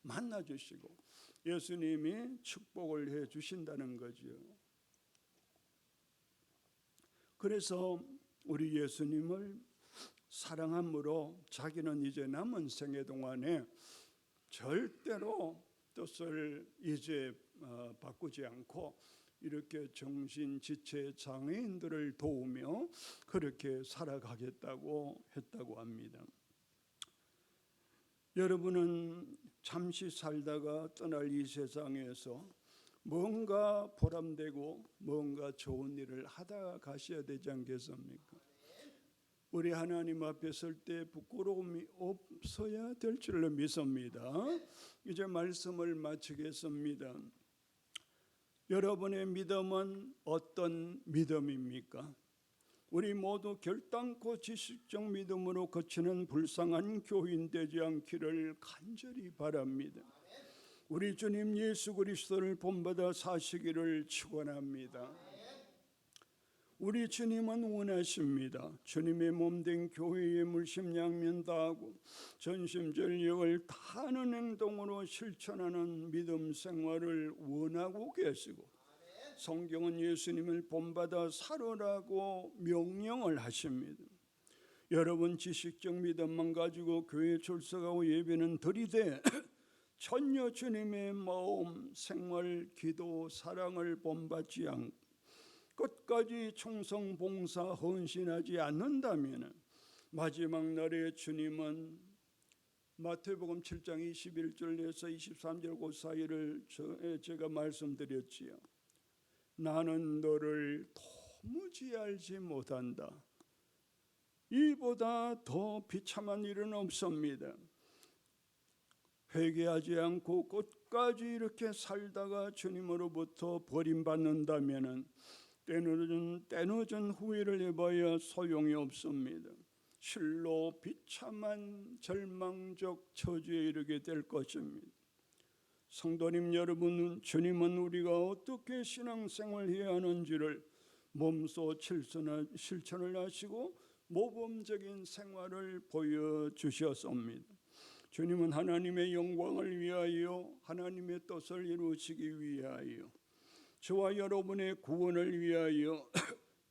만나주시고 예수님이 축복을 해주신다는 거죠. 그래서 우리 예수님을 사랑함으로 자기는 이제 남은 생애 동안에 절대로 뜻을 이제 바꾸지 않고 이렇게 정신지체 장애인들을 도우며 그렇게 살아가겠다고 했다고 합니다. 여러분은 잠시 살다가 떠날 이 세상에서 뭔가 보람되고 뭔가 좋은 일을 하다 가셔야 되지 않겠습니까? 우리 하나님 앞에 설 때 부끄러움이 없어야 될 줄로 믿습니다. 이제 말씀을 마치겠습니다. 여러분의 믿음은 어떤 믿음입니까? 우리 모두 결단코 지식적 믿음으로 거치는 불쌍한 교인 되지 않기를 간절히 바랍니다. 우리 주님 예수 그리스도를 본받아 사시기를 축원합니다. 우리 주님은 원하십니다. 주님의 몸된 교회의 물심양면 다하고 전심전력을 다하는 행동으로 실천하는 믿음 생활을 원하고 계시고 성경은 예수님을 본받아 살으라고 명령을 하십니다. 여러분 지식적 믿음만 가지고 교회에 출석하고 예배는 드리되 전혀 주님의 마음, 생활, 기도, 사랑을 본받지 않고 끝까지 충성, 봉사, 헌신하지 않는다면 마지막 날에 주님은 마태복음 7장 21절에서 23절 그 사이를 제가 말씀드렸지요. 나는 너를 도무지 알지 못한다. 이보다 더 비참한 일은 없습니다. 회개하지 않고 끝까지 이렇게 살다가 주님으로부터 버림받는다면 때늦은 후회를 해봐야 소용이 없습니다. 실로 비참한 절망적 처지에 이르게 될 것입니다. 성도님 여러분, 주님은 우리가 어떻게 신앙생활해야 하는지를 몸소 실천을 하시고 모범적인 생활을 보여주셨습니다. 주님은 하나님의 영광을 위하여 하나님의 뜻을 이루시기 위하여 저와 여러분의 구원을 위하여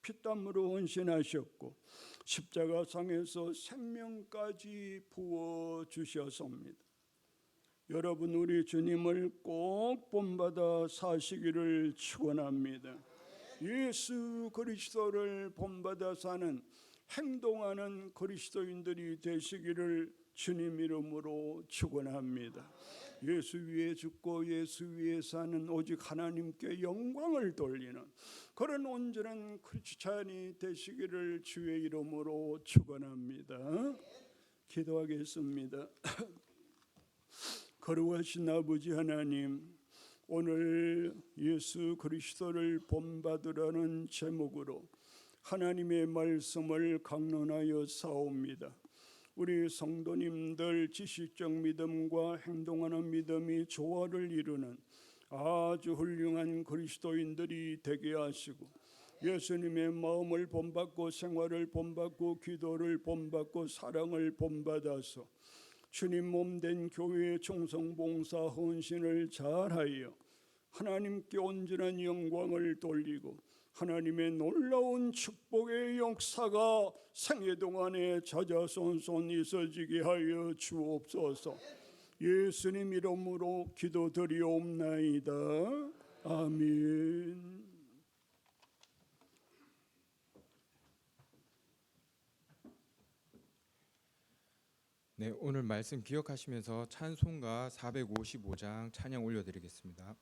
피땀으로 헌신하셨고 십자가상에서 생명까지 부어주셨습니다. 여러분 우리 주님을 꼭 본받아 사시기를 축원합니다. 예수 그리스도를 본받아 사는 행동하는 그리스도인들이 되시기를 주님 이름으로 축원합니다. 예수 위에 죽고 예수 위에 사는 오직 하나님께 영광을 돌리는 그런 온전한 크리스찬이 되시기를 주의 이름으로 축원합니다. 기도하겠습니다. 거룩하신 아버지 하나님, 오늘 예수 그리스도를 본받으라는 제목으로 하나님의 말씀을 강론하여 사옵니다. 우리 성도님들 지식적 믿음과 행동하는 믿음이 조화를 이루는 아주 훌륭한 그리스도인들이 되게 하시고 예수님의 마음을 본받고 생활을 본받고 기도를 본받고 사랑을 본받아서 주님 몸된 교회의 충성 봉사 헌신을 잘하여 하나님께 온전한 영광을 돌리고 하나님의 놀라운 축복의 역사가 생애 동안에 자자손손 있어지게 하여 주옵소서. 예수님 이름으로 기도드리옵나이다. 아멘. 네, 오늘 말씀 기억하시면서 찬송가 455장 찬양 올려드리겠습니다.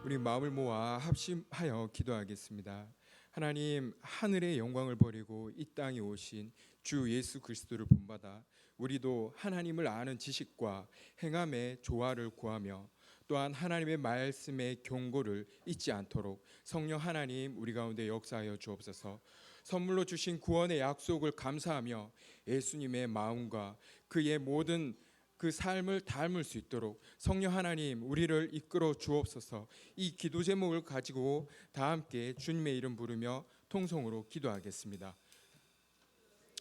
우리 마음을 모아 합심하여 기도하겠습니다. 하나님, 하늘의 영광을 버리고 이 땅에 오신 주 예수 그리스도를 본받아 우리도 하나님을 아는 지식과 행함의 조화를 구하며 또한 하나님의 말씀의 경고를 잊지 않도록 성령 하나님 우리 가운데 역사하여 주옵소서. 선물로 주신 구원의 약속을 감사하며 예수님의 마음과 그의 모든 그 삶을 닮을 수 있도록 성령 하나님 우리를 이끌어 주옵소서. 이 기도 제목을 가지고 다 함께 주님의 이름 부르며 통성으로 기도하겠습니다.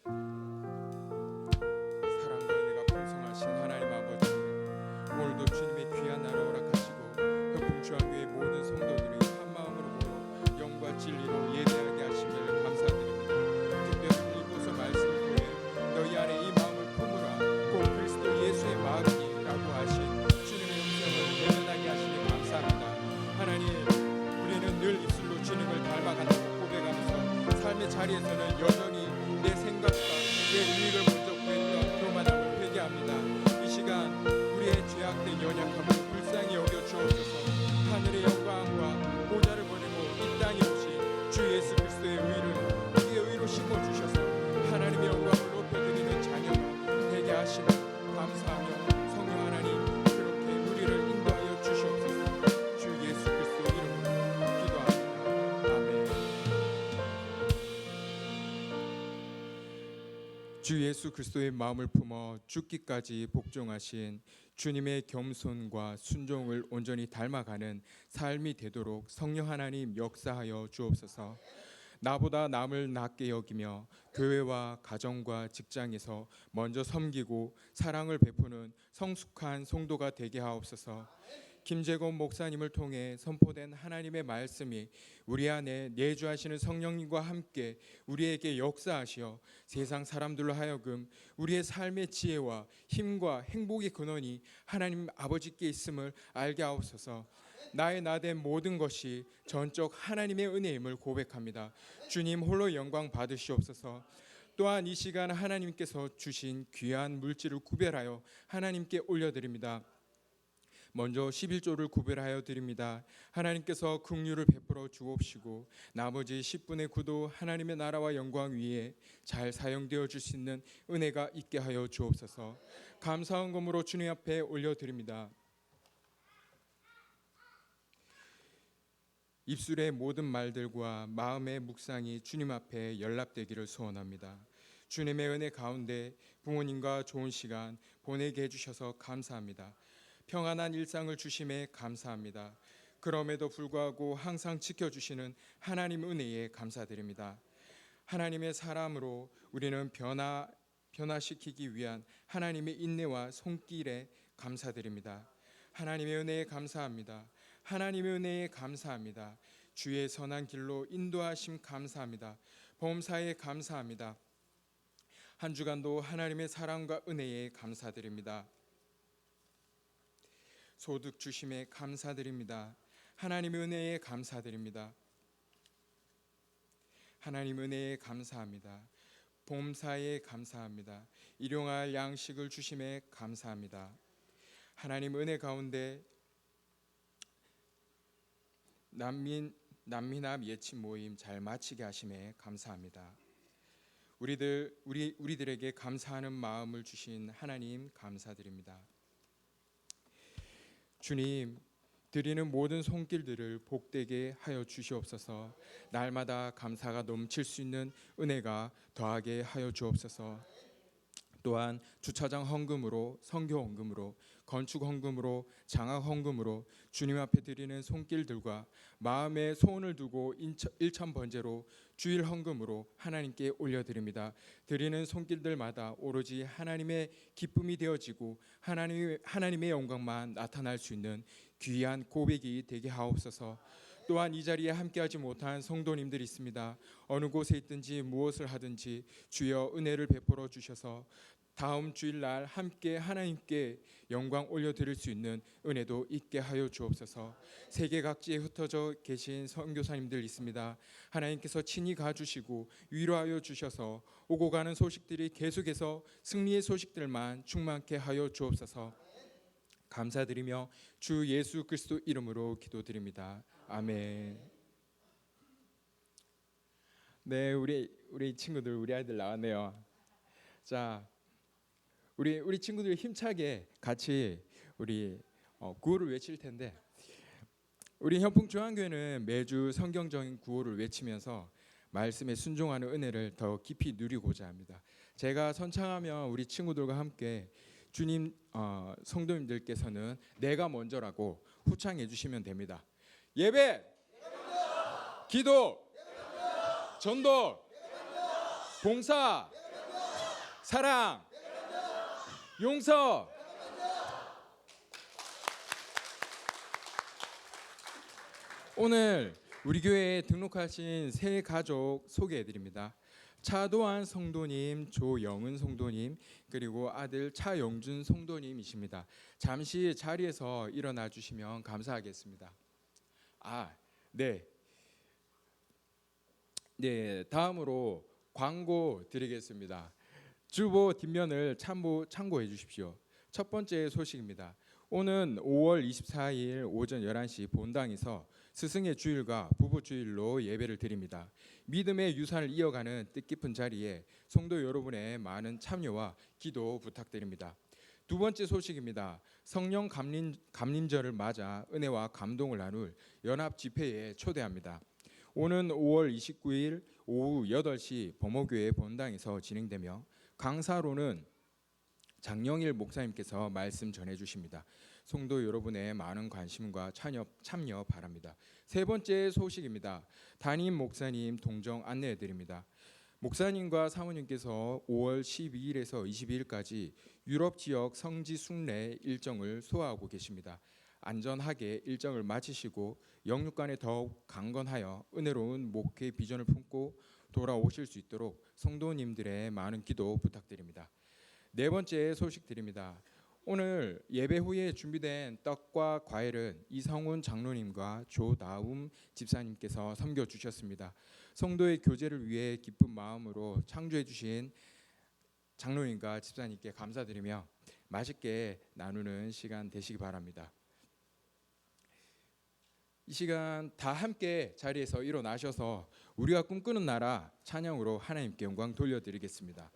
사랑과 은혜가 풍성하신 하나님 아버지, 오늘도 주님의 귀한 나라 허락하시고 흑풍주한교회 모든 성도들이 한 마음으로 모여 영과 진리로 예배하게 하심을 감사드립니다. 특별히 이곳의 말씀을 통해 너희 안에 이 마음을 품으라 곧 그리스도 예수의 마음이라고 하신 주님의 음성을 내면하게 하시니 감사합니다. 하나님, 우리는 늘 입술로 주님을 닮아간다고 고백하면서 삶의 자리에서는 여전히 내 생각과 내 의의를 먼저 구했던 교만함을 회개합니다. 이 시간 우리의 죄악된 연약함을 불쌍히 여겨 주옵소서. 하늘의 영광과 보좌를 버리고 이 땅에 오신 주 예수 그리스도의 의를 우리의 의로 심어주셔서 하나님의 영광을 높여드리는 자녀가 되게 하시는 감사하며 성령 하나님 그렇게 우리를 인도하여 주시옵소서. 주 예수 그리스도 이름으로 기도합니다. 아멘. 주 예수 그리스도의 마음을 품어 죽기까지 복종하신 주님의 겸손과 순종을 온전히 닮아가는 삶이 되도록 성령 하나님 역사하여 주옵소서. 나보다 남을 낮게 여기며 교회와 가정과 직장에서 먼저 섬기고 사랑을 베푸는 성숙한 성도가 되게 하옵소서. 김재건 목사님을 통해 선포된 하나님의 말씀이 우리 안에 내주하시는 성령님과 함께 우리에게 역사하시어 세상 사람들로 하여금 우리의 삶의 지혜와 힘과 행복의 근원이 하나님 아버지께 있음을 알게 하옵소서. 나의 나된 모든 것이 전적 하나님의 은혜임을 고백합니다. 주님 홀로 영광 받으시옵소서. 또한 이 시간 하나님께서 주신 귀한 물질을 구별하여 하나님께 올려드립니다. 먼저 11조를 구별하여 드립니다. 하나님께서 긍휼을 베풀어 주옵시고 나머지 10분의 9도 하나님의 나라와 영광 위에 잘 사용되어 줄 수 있는 은혜가 있게 하여 주옵소서. 감사한 검으로 주님 앞에 올려드립니다. 입술의 모든 말들과 마음의 묵상이 주님 앞에 연락되기를 소원합니다. 주님의 은혜 가운데 부모님과 좋은 시간 보내게 해주셔서 감사합니다. 평안한 일상을 주심에 감사합니다. 그럼에도 불구하고 항상 지켜주시는 하나님 은혜에 감사드립니다. 하나님의 사람으로 우리는 변화시키기 위한 하나님의 인내와 손길에 감사드립니다. 하나님의 은혜에 감사합니다. 하나님의 은혜에 감사합니다. 주의 선한 길로 인도하심 감사합니다. 범사에 감사합니다. 한 주간도 하나님의 사랑과 은혜에 감사드립니다. 소득 주심에 감사드립니다. 하나님의 은혜에 감사드립니다. 하나님 은혜에 감사합니다. 범사에 감사합니다. 일용할 양식을 주심에 감사합니다. 하나님 은혜 가운데 난민합 예침 모임 잘 마치게 하심에 감사합니다. 우리들에게 감사하는 마음을 주신 하나님 감사드립니다. 주님, 드리는 모든 손길들을 복되게 하여 주시옵소서. 날마다 감사가 넘칠 수 있는 은혜가 더하게 하여 주옵소서. 또한 주차장 헌금으로, 선교 헌금으로, 건축 헌금으로, 장학 헌금으로 주님 앞에 드리는 손길들과 마음에 소원을 두고 일천 번제로 주일 헌금으로 하나님께 올려드립니다. 드리는 손길들마다 오로지 하나님의 기쁨이 되어지고 하나님의 영광만 나타날 수 있는 귀한 고백이 되게 하옵소서. 또한 이 자리에 함께하지 못한 성도님들이 있습니다. 어느 곳에 있든지 무엇을 하든지 주여 은혜를 베풀어 주셔서 다음 주일날 함께 하나님께 영광 올려드릴 수 있는 은혜도 있게 하여 주옵소서. 세계 각지에 흩어져 계신 선교사님들 있습니다. 하나님께서 친히 가주시고 위로하여 주셔서 오고 가는 소식들이 계속해서 승리의 소식들만 충만케 하여 주옵소서. 감사드리며 주 예수 그리스도 이름으로 기도드립니다. 아멘. 네, 우리 친구들, 우리 아이들 나왔네요. 자, 우리 친구들 힘차게 같이 우리 구호를 외칠 텐데, 우리 현풍중앙교회는 매주 성경적인 구호를 외치면서 말씀에 순종하는 은혜를 더 깊이 누리고자 합니다. 제가 선창하면 우리 친구들과 함께 주님 성도님들께서는 내가 먼저라고 후창해 주시면 됩니다. 예배, 기도, 전도, 봉사, 사랑, 용서. 오늘 우리 교회에 등록하신 새 가족 소개해드립니다. 차도환 성도님, 조영은 성도님, 그리고 아들 차영준 성도님이십니다. 잠시 자리에서 일어나 주시면 감사하겠습니다. 네, 다음으로 광고 드리겠습니다. 주보 뒷면을 참고해 주십시오. 첫 번째 소식입니다. 오는 5월 24일 오전 11시 본당에서 스승의 주일과 부부 주일로 예배를 드립니다. 믿음의 유산을 이어가는 뜻깊은 자리에 성도 여러분의 많은 참여와 기도 부탁드립니다. 두 번째 소식입니다. 성령 감림절을 맞아 은혜와 감동을 나눌 연합 집회에 초대합니다. 오는 5월 29일 오후 8시 범어교회 본당에서 진행되며 강사로는 장영일 목사님께서 말씀 전해주십니다. 성도 여러분의 많은 관심과 참여 바랍니다. 세 번째 소식입니다. 담임 목사님 동정 안내해드립니다. 목사님과 사모님께서 5월 12일에서 22일까지 유럽 지역 성지 순례 일정을 소화하고 계십니다. 안전하게 일정을 마치시고 영육간에 더욱 강건하여 은혜로운 목회 비전을 품고 돌아오실 수 있도록 성도님들의 많은 기도 부탁드립니다. 네 번째 소식 드립니다. 오늘 예배 후에 준비된 떡과 과일은 이성훈 장로님과 조나움 집사님께서 섬겨주셨습니다. 성도의 교제를 위해 기쁜 마음으로 창조해 주신 장로님과 집사님께 감사드리며 맛있게 나누는 시간 되시기 바랍니다. 이 시간 다 함께 자리에서 일어나셔서 우리가 꿈꾸는 나라 찬양으로 하나님께 영광 돌려드리겠습니다.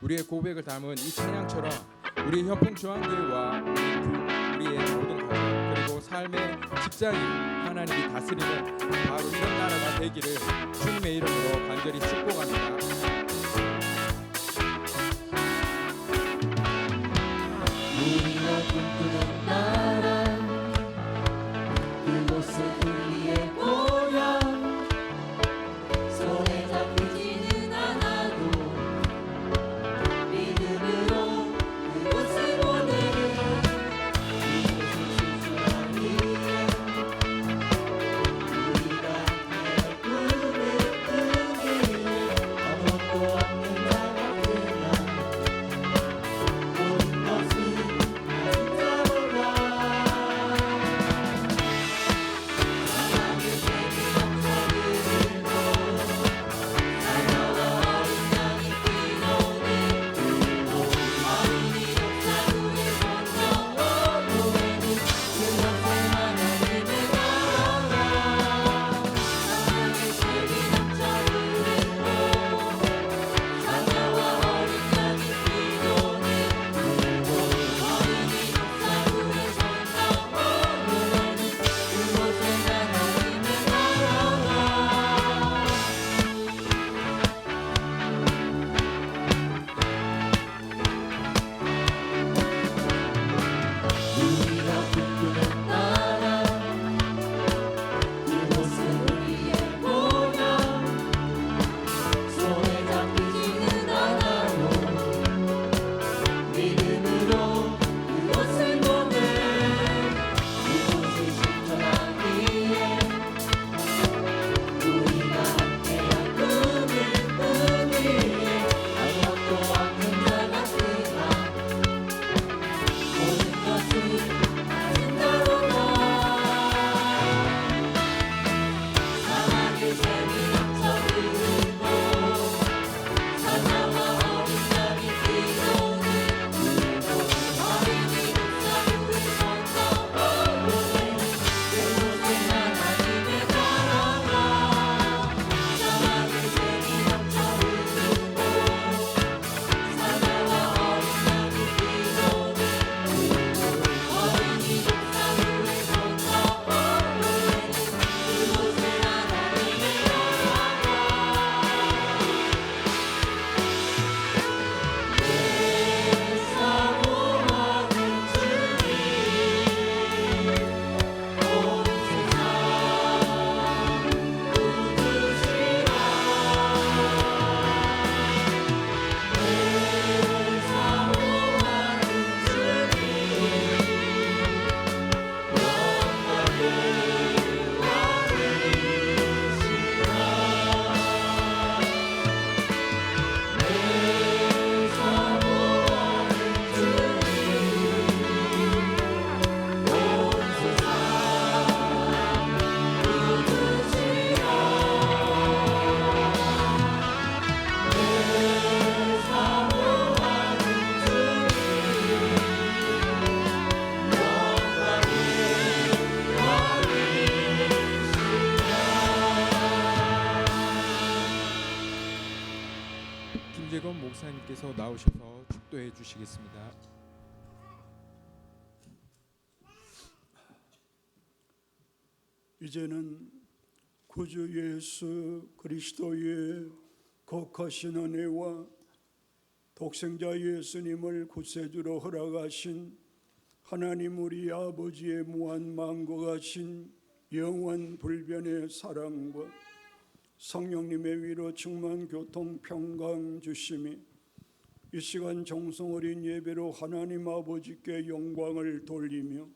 우리의 고백을 담은 이 찬양처럼 우리 현풍중앙교회와 우리의 모든 가정 그리고 삶의 직장이 하나님이 다스리는 바로 이런 나라가 되기를 주님의 이름으로 간절히 축복합니다. 우리가 꿈꾸는 나라 그곳은 우리의 고향 손에 잡히지는 않아도 믿음으로 그곳을 보내는 이곳을 실수하기에 우리가 내 꿈을 꾸기에 아무것도 나오셔서 축도해 주시겠습니다. 이제는 구주 예수 그리스도의 거룩하신 은혜와 독생자 예수님을 구세주로 허락하신 하나님 우리 아버지의 무한 만고 하신 영원 불변의 사랑과 성령님의 위로 충만 교통 평강 주심이 이 시간 정성 어린 예배로 하나님 아버지께 영광을 돌리며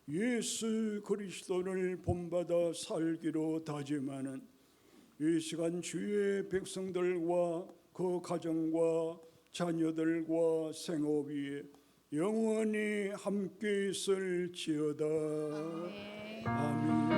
예수 그리스도를 본받아 살기로 다짐하는 이 시간 주의 백성들과 그 가정과 자녀들과 생업 위에 영원히 함께 있을지어다. 아멘.